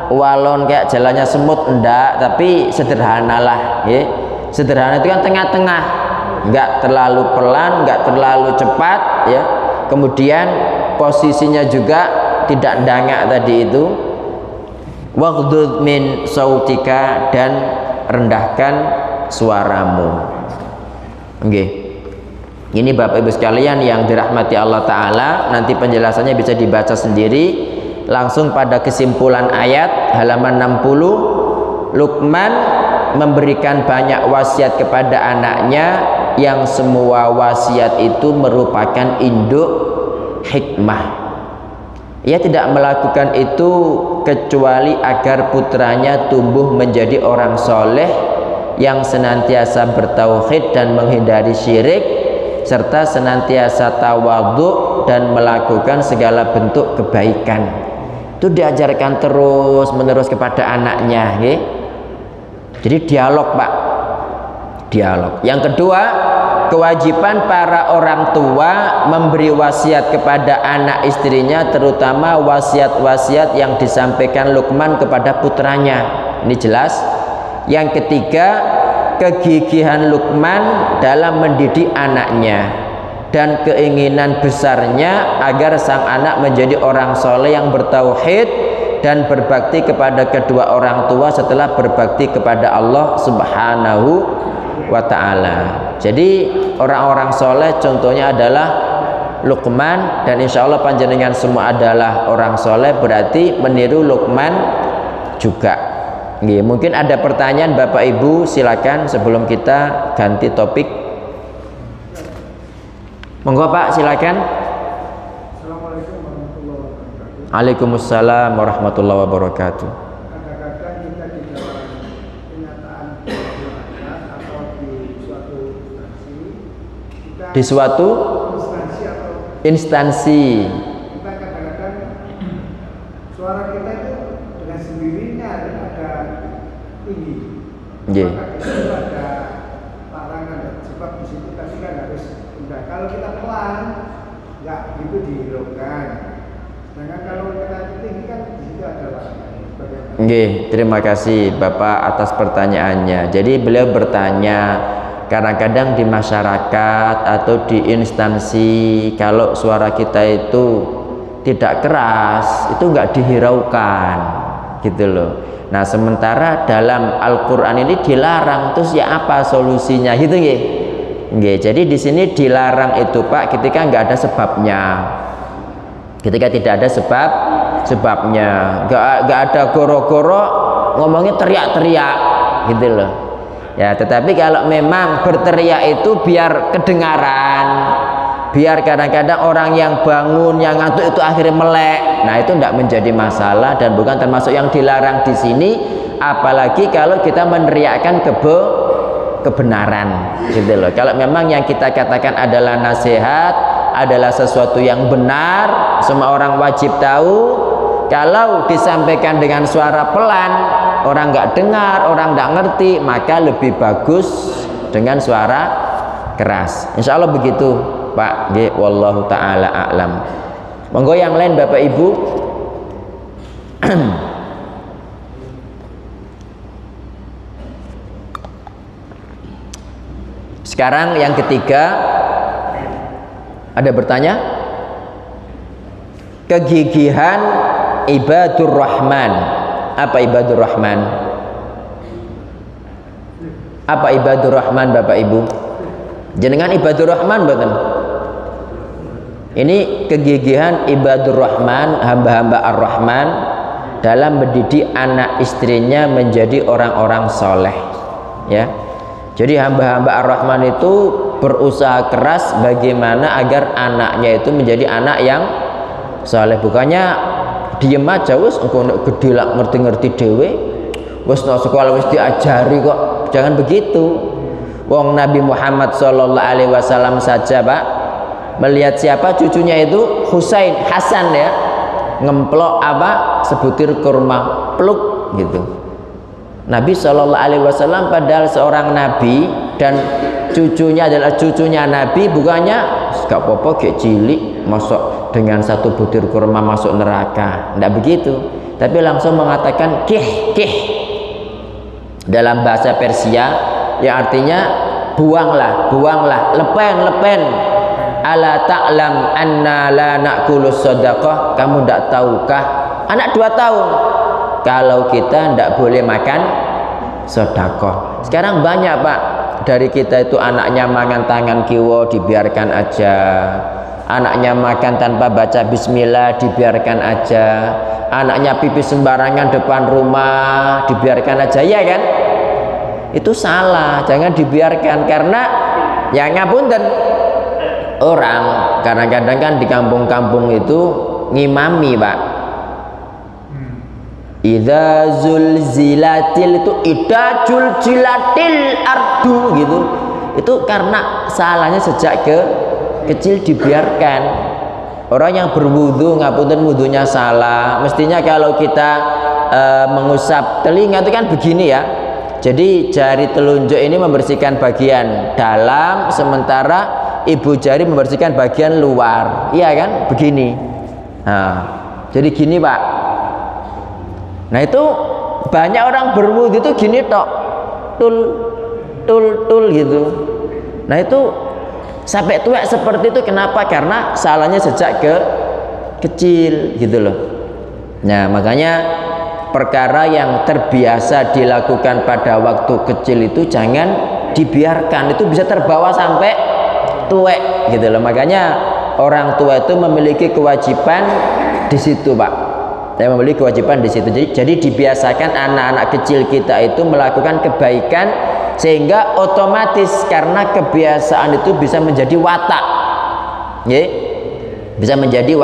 walon kayak jalannya semut, enggak, tapi sederhanalah ya. Sederhana itu kan tengah-tengah, enggak terlalu pelan, enggak terlalu cepat ya. Kemudian posisinya juga tidak dangak tadi itu. Waghdud min sautika, dan rendahkan suaramu. Nggih. Ini Bapak Ibu sekalian yang dirahmati Allah Ta'ala. Nanti penjelasannya bisa dibaca sendiri. Langsung pada kesimpulan ayat halaman 60. Luqman memberikan banyak wasiat kepada anaknya, yang semua wasiat itu merupakan induk hikmah. Ia tidak melakukan itu kecuali agar putranya tumbuh menjadi orang soleh yang senantiasa bertauhid dan menghindari syirik, serta senantiasa tawadhu dan melakukan segala bentuk kebaikan. Itu diajarkan terus menerus kepada anaknya, okay? Jadi dialog, Pak, dialog. Yang kedua, kewajiban para orang tua memberi wasiat kepada anak istrinya, terutama wasiat-wasiat yang disampaikan Luqman kepada putranya. Ini jelas. Yang ketiga, kegigihan Luqman dalam mendidik anaknya dan keinginan besarnya agar sang anak menjadi orang soleh yang bertauhid dan berbakti kepada kedua orang tua setelah berbakti kepada Allah Subhanahu wa ta'ala. Jadi orang-orang soleh contohnya adalah Luqman, dan insya Allah panjenengan semua adalah orang soleh, berarti meniru Luqman juga. Mungkin ada pertanyaan Bapak Ibu, silakan sebelum kita ganti topik. Monggo Pak, silakan. Assalamualaikum warahmatullahi wabarakatuh. Waalaikumsalam warahmatullahi wabarakatuh. Kadang-kadang kita di dalam kenyataan masyarakat atau di suatu instansi, Di suatu instansi, kita kadang-kadang suara kita itu dengan sendirinya ada tinggi. Nggih. Maka di situ ada larangan, sebab di situ tadi kan harus rendah. Kalau kita pelan, nggak gitu dihiraukan. Sedangkan kalau kita tinggi kan di situ ada larangan. Nggih, terima kasih Bapak atas pertanyaannya. Jadi beliau bertanya, kadang-kadang di masyarakat atau di instansi kalau suara kita itu tidak keras, itu nggak dihiraukan, gitu loh. Nah, sementara dalam Al-Qur'an ini dilarang, terus ya apa solusinya, gitu nggih? Nggih, jadi di sini dilarang itu Pak ketika nggak ada sebabnya. Ketika tidak ada sebabnya, nggak ada goro-goro ngomongnya teriak-teriak, gitu loh. Ya, tetapi kalau memang berteriak itu biar kedengaran, biar kadang-kadang orang yang bangun, yang ngantuk itu akhirnya melek. Nah, itu tidak menjadi masalah dan bukan termasuk yang dilarang di sini. Apalagi kalau kita meneriakkan kebenaran, gitu loh. Kalau memang yang kita katakan adalah nasihat, adalah sesuatu yang benar, semua orang wajib tahu. Kalau disampaikan dengan suara pelan, orang nggak dengar, orang nggak ngerti, maka lebih bagus dengan suara keras. Insya Allah begitu Pak. Wallahu ta'ala a'lam. Monggo yang lain Bapak Ibu. Sekarang yang ketiga, ada bertanya? Kegigihan ibadur rahman. Apa ibadur rahman? Apa ibadur rahman Bapak Ibu? Jenengan ibadur rahman mboten? Ini kegigihan ibadur rahman, hamba-hamba ar-rahman dalam mendidik anak istrinya menjadi orang-orang soleh, ya. Jadi hamba-hamba ar-rahman itu berusaha keras bagaimana agar anaknya itu menjadi anak yang soleh. Bukannya diem aja, wis engko nek gedhe lak ngerti-ngerti dhewe, wis nang sekolah wis diajari kok. Jangan begitu. Wong Nabi Muhammad sallallahu alaihi wasallam saja Pak melihat siapa? Cucunya itu Husain, Hasan ya, ngemplok apa? Sebutir kurma, peluk gitu. Nabi SAW padahal seorang nabi dan cucunya adalah cucunya Nabi, bukannya gak apa-apa kayak cilik masuk dengan satu butir kurma masuk neraka, tidak begitu, tapi langsung mengatakan kih kih dalam bahasa Persia yang artinya buanglah, buanglah, lepen, lepen. Ala ta'lam anna la na'kulus sadaqah, kamu tidak tahukah, anak 2 tahun, kalau kita tidak boleh makan sedekah. Sekarang banyak Pak dari kita itu anaknya makan tangan kiwa dibiarkan aja, anaknya makan tanpa baca bismillah dibiarkan aja, anaknya pipis sembarangan depan rumah dibiarkan aja, ya kan? Itu salah, jangan dibiarkan. Karena ya ngapunten, orang kadang-kadang kan di kampung-kampung itu ngimami Pak, idza zulzilatil itu idza zulzilatil ardu gitu, itu karena salahnya sejak kecil dibiarkan. Orang yang berwudu ngapunten wudunya salah, mestinya kalau kita mengusap telinga itu kan begini ya, jadi jari telunjuk ini membersihkan bagian dalam, sementara ibu jari membersihkan bagian luar, iya kan, begini. Nah, jadi gini Pak. Nah itu banyak orang berwudu itu gini tok, tul tul tul gitu. Nah itu sampai tua seperti itu, kenapa? Karena salahnya sejak kecil gitu loh. Nah makanya perkara yang terbiasa dilakukan pada waktu kecil itu jangan dibiarkan, itu bisa terbawa sampai tua gitu loh. Makanya orang tua itu memiliki kewajiban di situ Pak. Saya memiliki kewajiban di situ. Jadi dibiasakan anak-anak kecil kita itu melakukan kebaikan, sehingga otomatis karena kebiasaan itu bisa menjadi watak, ya, bisa menjadi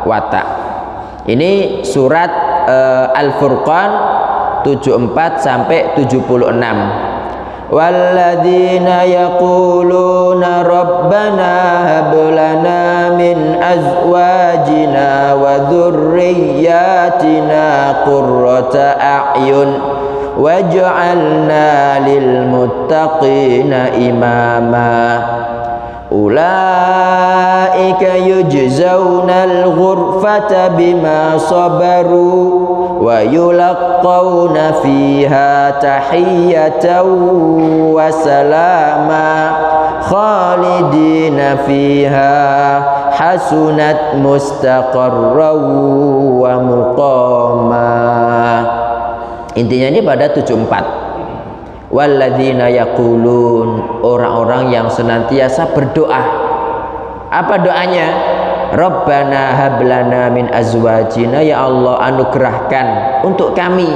watak. Ini surat Al-Furqan 74 sampai 76. Walladzina yaquluna rabbana hab lana min azwajina wa dzurriyyatina qurrata a'yun waj'alna lil muttaqina imama ulaika yujzaunal ghurfata bima sabaru wa yulaqqawna fiha tahiyyatan wa salama khalidina fiha hasunat mustaqarran wa muqama. Intinya ini pada 74. Walladzina yaqulun, orang-orang yang senantiasa berdoa. Apa doanya? Rabbana hablana min azwajina, ya Allah anugerahkan untuk kami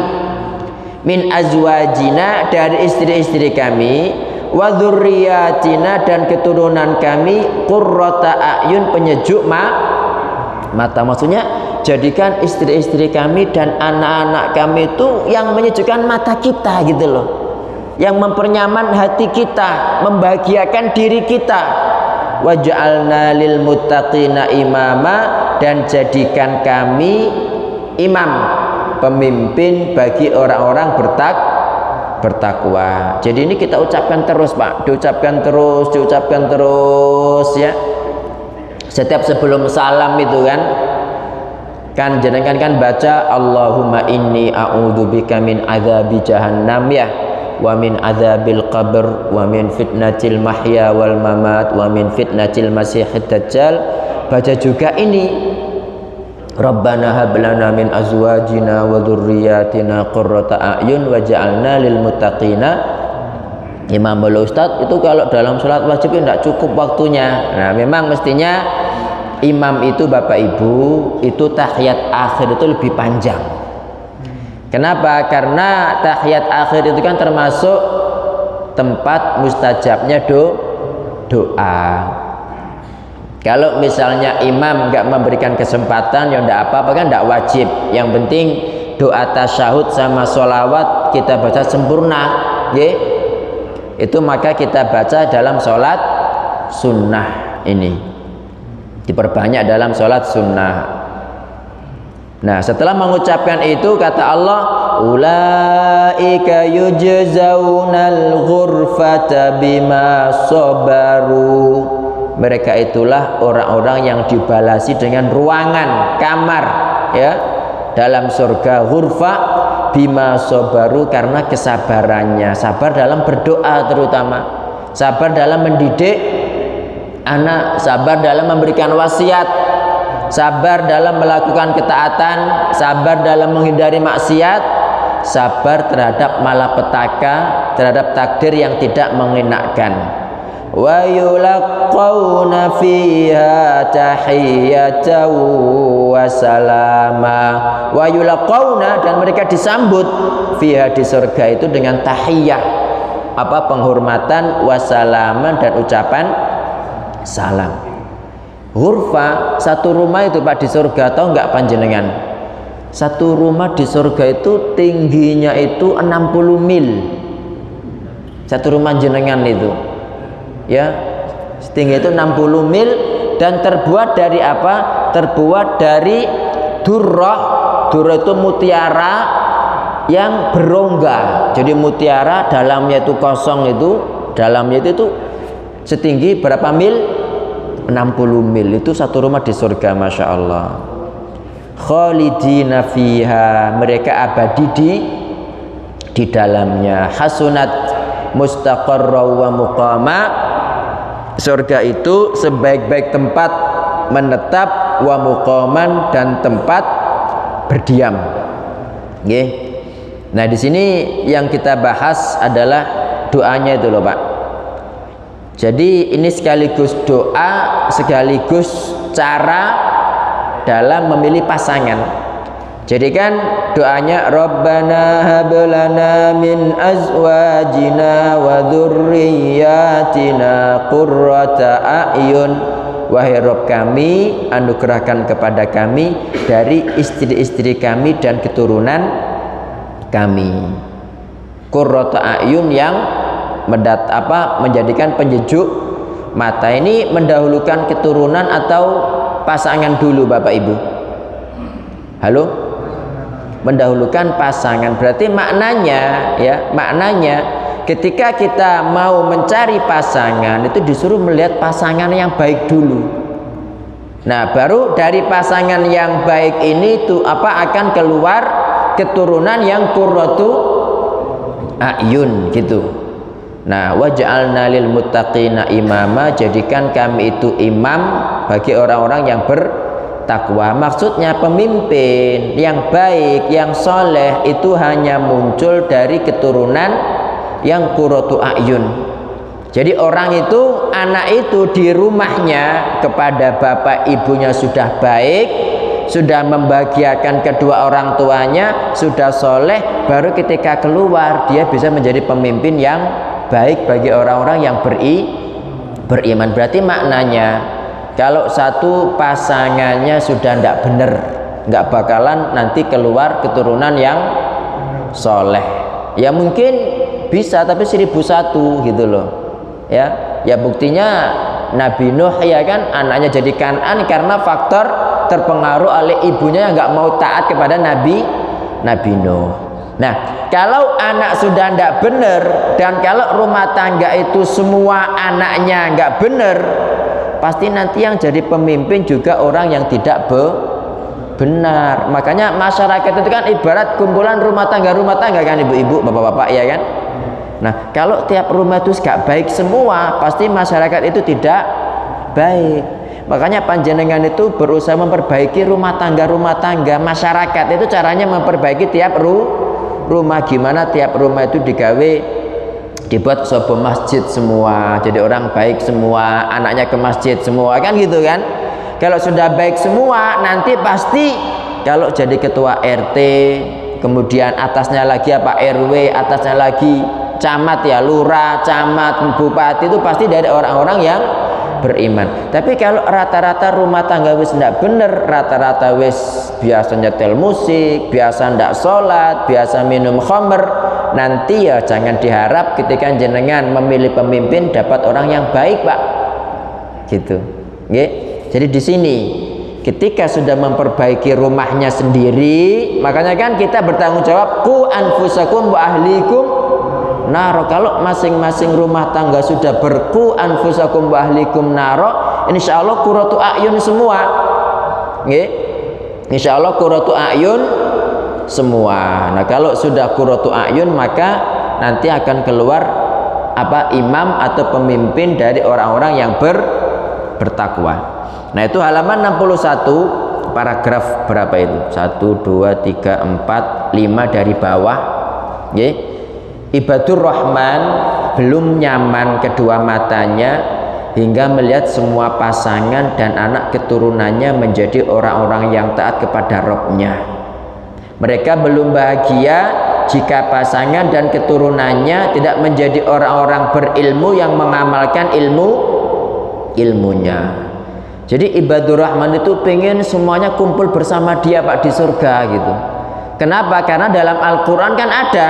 min azwajina, dari istri-istri kami, wa dzurriyyatina, dan keturunan kami, qurrata a'yun, penyejuk mata. Maksudnya jadikan istri-istri kami dan anak-anak kami itu yang menyejukkan mata kita gitu loh, yang mempernyaman hati kita, membahagiakan diri kita. Waj'alna lil muttaqina imama, dan jadikan kami imam, pemimpin bagi orang-orang bertakwa. Jadi ini kita ucapkan terus Pak, diucapkan terus ya. Setiap sebelum salam itu kan jenengan kan baca Allahumma inni a'udzubika min adzabi jahannam ya, wa min adzabil qabr, wa min fitnatil mahya wal mamat, wa min fitnatil masihid dajjal. Baca juga ini Rabbana hab lana min azwajina wa dzurriyyatina qurrata a'yun waj'alna lil muttaqina imamul. Ustaz, itu kalau dalam sholat wajib tidak cukup waktunya. Nah memang mestinya imam itu Bapak Ibu itu tahiyat akhir itu lebih panjang. Kenapa? Karena tahiyat akhir itu kan termasuk tempat mustajabnya doa. Kalau misalnya imam nggak memberikan kesempatan, ya enggak apa-apa, kan enggak wajib. Yang penting doa tasyahud sama sholawat kita baca sempurna, ya. Itu maka kita baca dalam sholat sunnah ini. diperbanyak dalam sholat sunnah. Nah, setelah mengucapkan itu kata Allah, ulaika yujzaunal ghurfata bima sabaru. Mereka itulah orang-orang yang dibalasi dengan ruangan, kamar, ya, dalam surga, ghurfa bima sabaru, karena kesabarannya. Sabar dalam berdoa terutama, sabar dalam mendidik anak, sabar dalam memberikan wasiat, sabar dalam melakukan ketaatan, sabar dalam menghindari maksiat, sabar terhadap malapetaka, terhadap takdir yang tidak mengenakkan. Wa yulaqawna fiha tahiyyatan wa salama. Wa yulaqawna, dan mereka disambut fiha, di surga itu, dengan tahiyyah, apa, penghormatan, wasalaman, dan ucapan salam. Ghurfa, satu rumah itu Pak di surga, tahu nggak panjenengan? Satu rumah di surga itu tingginya itu 60 mil. Satu rumah jenengan itu, ya, tinggi itu 60 mil, dan terbuat dari apa? Terbuat dari durrah. Durrah itu mutiara yang berongga. Jadi mutiara dalamnya itu kosong, itu dalamnya itu setinggi berapa mil? 60 mil. Itu satu rumah di surga, Masya Allah. Khalidina fiha, mereka abadi di dalamnya. Hasunat mustaqarra wa muqama, surga itu sebaik-baik tempat menetap, wa muqaman, dan tempat berdiam. Nggih. Nah, di sini yang kita bahas adalah doanya itu loh, Pak. Jadi ini sekaligus doa, sekaligus cara dalam memilih pasangan. Jadi kan doanya Rabbana hablana min azwajina wa dzurriyyatina qurrata a'yun. Wahai Rabb kami, anugerahkan kepada kami dari istri-istri kami dan keturunan kami qurrata a'yun, yang menjadikan penyejuk mata. Ini mendahulukan keturunan atau pasangan dulu, Bapak Ibu? Halo? Mendahulukan pasangan. Berarti maknanya, ya, maknanya ketika kita mau mencari pasangan itu disuruh melihat pasangan yang baik dulu. Nah, baru dari pasangan yang baik ini tuh akan keluar keturunan yang qurratu a'yun gitu. Nah, waj'alna lil muttaqina imama, jadikan kami itu imam bagi orang-orang yang bertakwa. Maksudnya pemimpin yang baik, yang soleh itu hanya muncul dari keturunan yang qurratu a'yun. Jadi orang itu, anak itu di rumahnya kepada bapak ibunya sudah baik, sudah membahagiakan kedua orang tuanya, sudah soleh, baru ketika keluar dia bisa menjadi pemimpin yang baik bagi orang-orang yang beriman. Berarti maknanya kalau satu pasangannya sudah tidak benar, nggak bakalan nanti keluar keturunan yang soleh. Ya mungkin bisa, tapi 1001 gitu loh. Ya buktinya Nabi Nuh, ya kan, anaknya jadi Kan'an karena faktor terpengaruh oleh ibunya yang nggak mau taat kepada Nabi Nuh. Nah, kalau anak sudah tidak benar, dan kalau rumah tangga itu semua anaknya nggak benar, pasti nanti yang jadi pemimpin juga orang yang tidak benar. Makanya masyarakat itu kan ibarat kumpulan rumah tangga kan, ibu-ibu, bapak-bapak, ya kan. Nah, kalau tiap rumah itu nggak baik semua, pasti masyarakat itu tidak baik. Makanya panjenengan itu berusaha memperbaiki rumah tangga masyarakat. Itu caranya memperbaiki tiap rumah. Gimana tiap rumah itu dibuat sebuah masjid semua, jadi orang baik semua, anaknya ke masjid semua, kan gitu kan. Kalau sudah baik semua, nanti pasti kalau jadi ketua RT, kemudian atasnya lagi RW, atasnya lagi camat, ya, lurah, camat, bupati, itu pasti dari orang-orang yang beriman. Tapi kalau rata-rata rumah tangga wis ndak bener, rata-rata wis biasa nyetel musik, biasa ndak sholat, biasa minum khamr, nanti ya jangan diharap ketika jenengan memilih pemimpin dapat orang yang baik, Pak. Gitu. Nggih. Jadi di sini ketika sudah memperbaiki rumahnya sendiri, makanya kan kita bertanggung jawab ku anfusakum wa ahlikum naro. Kalau masing-masing rumah tangga sudah berku anfusakum wa ahlikum naro, insya Allah qurratu a'yun semua. Nggih. Insya Allah qurratu a'yun semua. Nah, kalau sudah qurratu a'yun maka nanti akan keluar imam atau pemimpin dari orang-orang yang bertakwa. Nah, itu halaman 61 paragraf berapa itu? 1 2 3 4 5 dari bawah. Nggih. Ibadur Rahman belum nyaman kedua matanya hingga melihat semua pasangan dan anak keturunannya menjadi orang-orang yang taat kepada Rabb-nya. Mereka belum bahagia jika pasangan dan keturunannya tidak menjadi orang-orang berilmu yang mengamalkan ilmunya. Jadi ibadur Rahman itu pengen semuanya kumpul bersama dia Pak di surga gitu. Kenapa? Karena dalam Al-Quran kan ada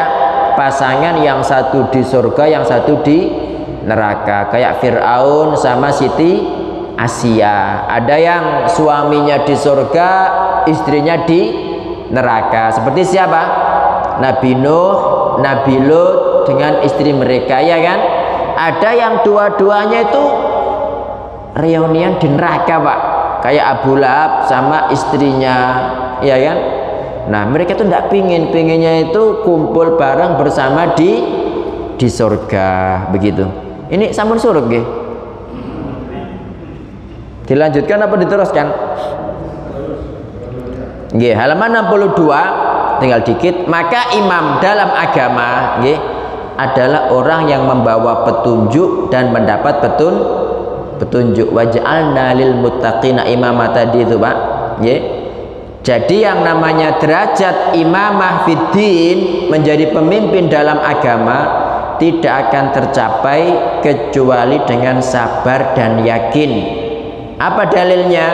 pasangan yang satu di surga, yang satu di neraka. Kayak Fir'aun sama Siti Asia. Ada yang suaminya di surga, istrinya di neraka. Seperti siapa? Nabi Nuh, Nabi Lut dengan istri mereka, ya kan? Ada yang dua-duanya itu reunian di neraka Pak, kayak Abu Lahab sama istrinya, ya kan? Nah, mereka tuh tidak pinginnya itu kumpul bareng bersama di surga begitu. Ini sampun surut nggih. Dilanjutkan apa diteruskan? Nggih, halaman 62 tinggal dikit. Maka imam dalam agama nggih adalah orang yang membawa petunjuk dan mendapat petunjuk. Waj'alna lil muttaqina imama tadi itu Pak, nggih. Jadi yang namanya derajat imamah fiddin, menjadi pemimpin dalam agama, tidak akan tercapai kecuali dengan sabar dan yakin. Apa dalilnya?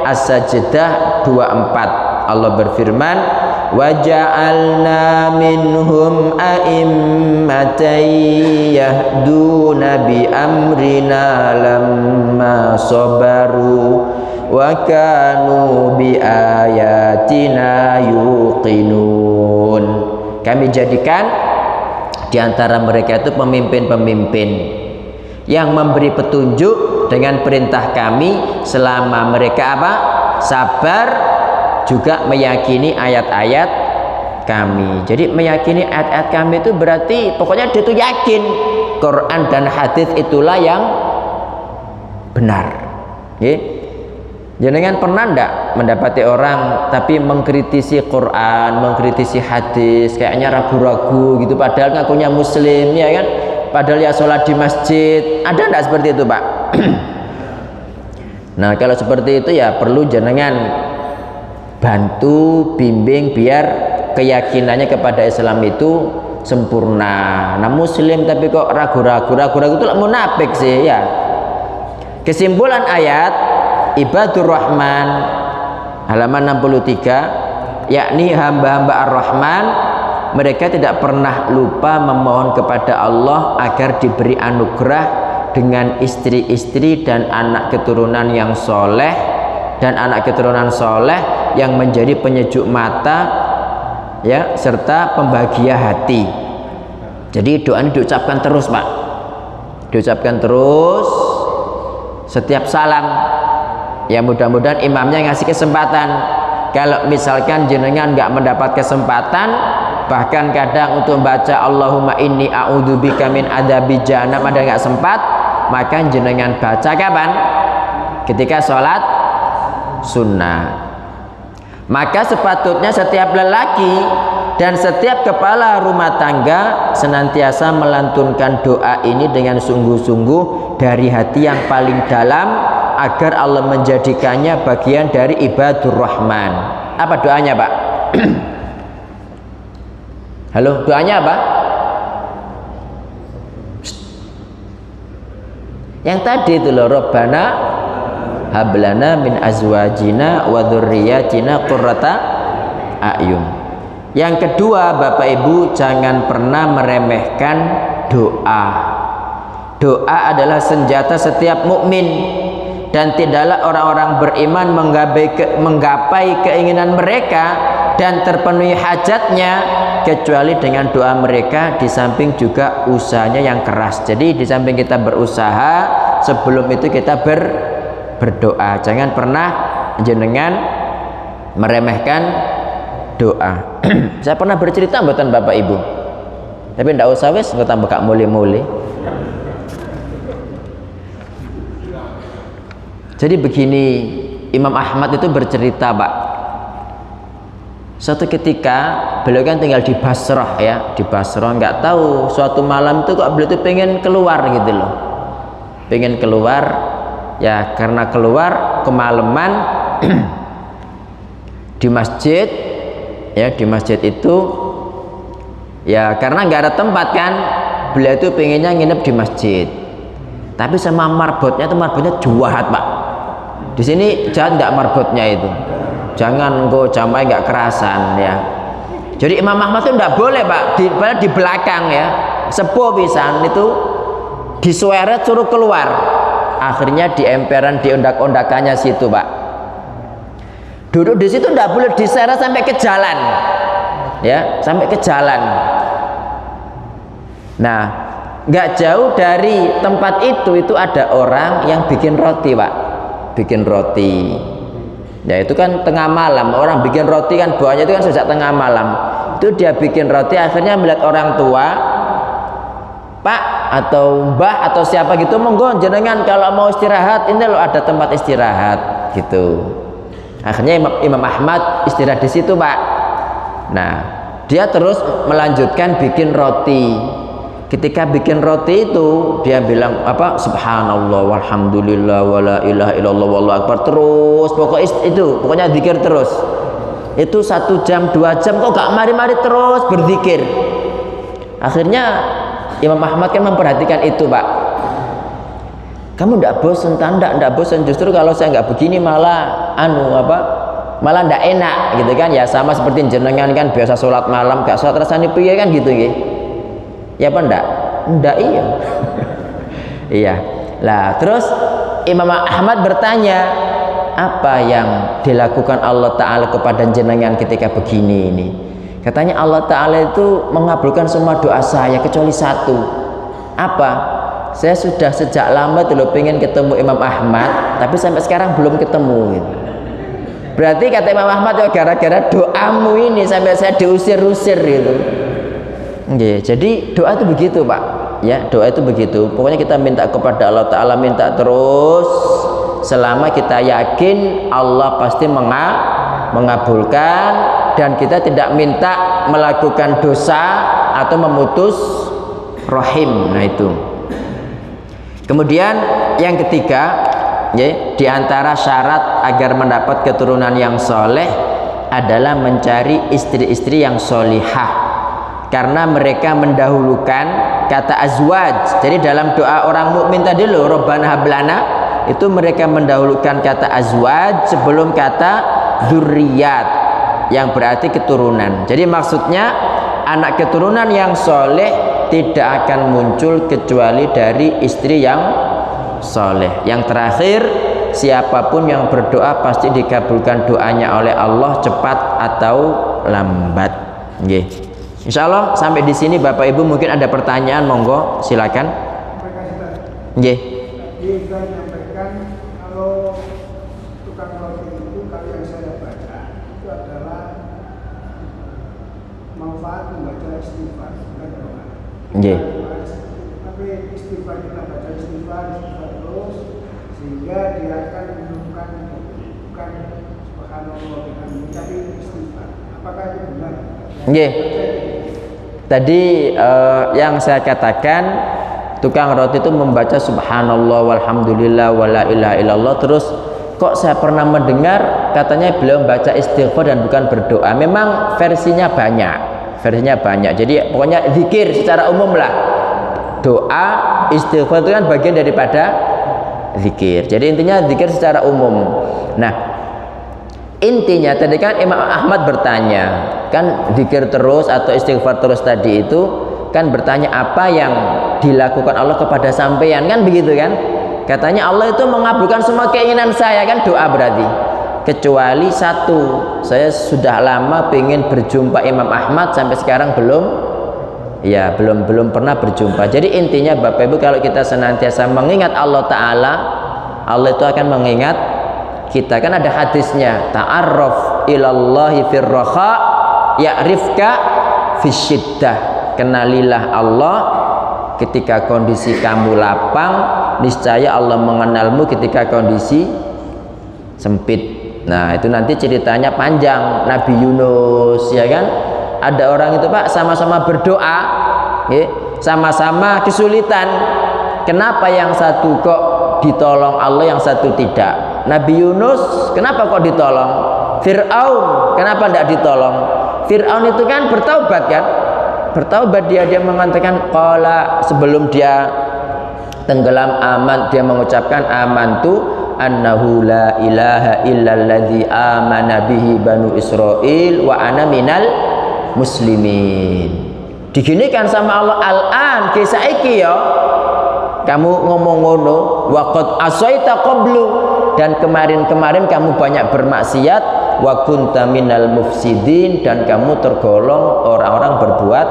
As-Sajdah 24. Allah berfirman, وَجَعَلْنَا مِنْهُمْ أَئِمَّةً يَهْدُونَ بِأَمْرِنَا لَمَّا صَبَرُوا وَكَانُوا بِآيَاتِنَا يُوقِنُونَ. Kami jadikan di antara mereka itu pemimpin-pemimpin yang memberi petunjuk dengan perintah kami selama mereka sabar, juga meyakini ayat-ayat kami. Jadi meyakini ayat-ayat kami itu berarti pokoknya dia itu yakin Quran dan hadis itulah yang benar. Nggih. Jenengan pernah ndak mendapati orang tapi mengkritisi Quran, mengkritisi hadis, kayaknya ragu-ragu gitu, padahal ngakunya muslim, ya kan? Padahal ya sholat di masjid. Ada ndak seperti itu Pak? Nah, kalau seperti itu ya perlu jenengan bantu bimbing biar keyakinannya kepada Islam itu sempurna. Nah, muslim tapi kok ragu-ragu itu munafik sih ya. Kesimpulan ayat Ibadur Rahman halaman 63, yakni hamba-hamba Ar-Rahman, mereka tidak pernah lupa memohon kepada Allah agar diberi anugerah dengan istri-istri dan anak keturunan yang soleh, dan anak keturunan soleh yang menjadi penyejuk mata, ya, serta pembahagia hati. Jadi doa ini diucapkan terus Pak, diucapkan terus setiap salam. Ya, mudah-mudahan imamnya ngasih kesempatan. Kalau misalkan jenengan nggak mendapat kesempatan, bahkan kadang untuk baca Allahumma inni a'udzubika min adzabi jahannam ada nggak sempat, maka jenengan baca kapan? Ketika sholat sunnah. Maka sepatutnya setiap lelaki dan setiap kepala rumah tangga senantiasa melantunkan doa ini dengan sungguh-sungguh dari hati yang paling dalam, agar Allah menjadikannya bagian dari Ibadur Rahman. Apa doanya Pak? Halo, doanya apa? Yang tadi itu loh, Rabbana hablana min azwajina wa dzurriyyatina qurrata a'yun. Yang kedua, Bapak Ibu jangan pernah meremehkan doa. Doa adalah senjata setiap mukmin. dan tidaklah orang-orang beriman menggapai keinginan mereka dan terpenuhi hajatnya kecuali dengan doa mereka, di samping juga usahanya yang keras. Jadi di samping kita berusaha, sebelum itu kita berdoa. Jangan pernah jenengan meremehkan doa. Saya pernah bercerita mboten Bapak Ibu, tapi ndak usah wis engko tambah gak mule-mule. Jadi begini, Imam Ahmad itu bercerita Pak, suatu ketika beliau kan tinggal di Basrah ya, di Basrah, nggak tahu suatu malam itu kok beliau itu pengen keluar gitu loh, pengen keluar ya, karena keluar kemalaman di masjid ya, di masjid itu ya karena nggak ada tempat kan, beliau itu pengennya nginep di masjid, tapi sama marbotnya itu, marbotnya jahat Pak. Di sini jahat nggak marbotnya itu, jangan engkau jamaah nggak kerasan ya. Jadi Imam Ahmad itu nggak boleh Pak, di belakang ya, sepuh pisan itu disueret suruh keluar, akhirnya di emperan, di ondak-ondakannya situ Pak, duduk di situ nggak boleh diseret sampai ke jalan ya, sampai ke jalan. Nah, nggak jauh dari tempat itu ada orang yang bikin roti Pak, bikin roti ya, itu kan tengah malam, orang bikin roti kan bawahnya itu kan sejak tengah malam, itu dia bikin roti, akhirnya melihat orang tua, Pak atau Mbah atau siapa gitu, monggo jenengan kalau mau istirahat, ini loh ada tempat istirahat gitu. Akhirnya Imam Ahmad istirahat di situ Pak. Nah, dia terus melanjutkan bikin roti. Ketika bikin roti itu dia bilang apa, subhanallah walhamdulillah wala ilaha illallah wallahu akbar, terus pokoknya zikir terus. Itu 1 jam 2 jam kok gak mari-mari terus berzikir. Akhirnya Imam Ahmad kan memperhatikan itu Pak, kamu ndak bosan, ndak bosan, justru kalau saya nggak begini malah malah ndak enak gitu kan ya, sama seperti jenengan kan biasa sholat malam gak sholat rasanya piye kan gitu ya. Ya apa ndak iya. Iya lah, terus Imam Ahmad bertanya, apa yang dilakukan Allah Ta'ala kepada jenengan ketika begini ini? Katanya Allah Ta'ala itu mengabulkan semua doa saya kecuali satu. Apa? Saya sudah sejak lama dulu pengen ketemu Imam Ahmad, tapi sampai sekarang belum ketemu gitu. Berarti kata Imam Ahmad, ya gara-gara doamu ini sampai saya diusir-usir gitu. Oke, jadi doa itu begitu Pak ya, doa itu begitu, pokoknya kita minta kepada Allah Ta'ala, minta terus selama kita yakin Allah pasti mengabulkan, dan kita tidak minta melakukan dosa atau memutus rahim. Nah itu. Kemudian yang ketiga ya, di antara syarat agar mendapat keturunan yang soleh adalah mencari istri-istri yang solihah, karena mereka mendahulukan kata azwaj. Jadi dalam doa orang mukmin tadi loh, Rabbana hablana, itu mereka mendahulukan kata azwaj sebelum kata dzurriyyat, yang berarti keturunan. Jadi maksudnya anak keturunan yang soleh tidak akan muncul kecuali dari istri yang soleh. Yang terakhir, siapapun yang berdoa pasti dikabulkan doanya oleh Allah, cepat atau lambat. Nggih. Insya Allah sampai di sini Bapak Ibu mungkin ada pertanyaan, monggo silakan. Nggih. Tadi saya menyampaikan kalau tukang roti itu, kalau yang saya baca itu adalah manfaat membaca istighfar, bukan doa. Nggih. Tapi istighfar, kita baca istighfar terus, sehingga dia akan menemukan bukan subhanallah tapi istighfar. Apakah itu benar? Nggih. Tadi yang saya katakan, tukang roti itu membaca subhanallah walhamdulillah wala ilaha illallah, terus kok saya pernah mendengar katanya beliau membaca istighfar dan bukan berdoa. Memang versinya banyak, jadi pokoknya zikir secara umum lah. Doa, istighfar itu kan bagian daripada zikir, jadi intinya zikir secara umum. Nah, intinya tadi kan Imam Ahmad bertanya, kan zikir terus atau istighfar terus tadi itu kan bertanya apa yang dilakukan Allah kepada sampeyan, kan begitu kan? Katanya Allah itu mengabulkan semua keinginan saya, kan doa berarti. Kecuali satu, saya sudah lama pengen berjumpa Imam Ahmad sampai sekarang belum pernah berjumpa. Jadi intinya Bapak Ibu, kalau kita senantiasa mengingat Allah Ta'ala, Allah itu akan mengingat kita. Kan ada hadisnya, ta'arraf ilallahi firraha ya'rifka fisyiddah. Kenalilah Allah ketika kondisi kamu lapang, niscaya Allah mengenalmu ketika kondisi sempit. Nah, itu nanti ceritanya panjang. Nabi Yunus, ya kan, ada orang itu Pak sama-sama berdoa, sama-sama kesulitan. Kenapa yang satu kok ditolong Allah, yang satu tidak? Nabi Yunus kenapa kok ditolong? Fir'aun kenapa tidak ditolong? Fir'aun itu kan bertaubat, kan? Bertaubat dia mengatakan qala, sebelum dia tenggelam dia mengucapkan amantu annahu la ilaha illalladzi amana bihi banu Israil wa ana minal muslimin. Diginikan sama Allah, al-an kisaiki ya kamu ngomong ngono, wa qad asaita qablu, dan kemarin-kemarin kamu banyak bermaksiat, wa kunta minal mufsidin, dan kamu tergolong orang-orang berbuat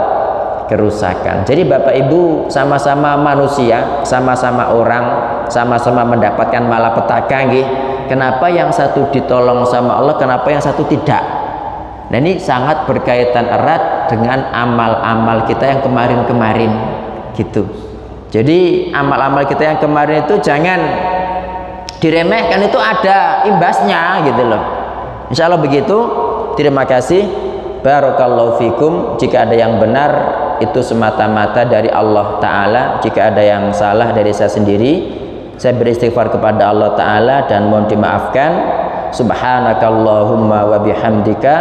kerusakan. Jadi Bapak Ibu, sama-sama manusia, sama-sama orang, sama-sama mendapatkan malapetaka nggih. Kenapa yang satu ditolong sama Allah, kenapa yang satu tidak? Nah, ini sangat berkaitan erat dengan amal-amal kita yang kemarin-kemarin gitu. Jadi amal-amal kita yang kemarin itu jangan diremehkan, itu ada imbasnya gitu loh. Insya Allah begitu. Terima kasih. Barakallahu fikum. Jika ada yang benar itu semata-mata dari Allah Ta'ala, jika ada yang salah dari saya sendiri, saya beristighfar kepada Allah Ta'ala dan mohon dimaafkan. Subhanakallahumma wa bihamdika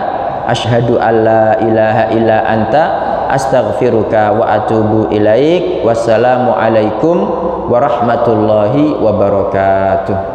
asyhadu an la ilaha illa anta astaghfiruka wa atubu ilaik. Wassalamu alaikum warahmatullahi wabarakatuh.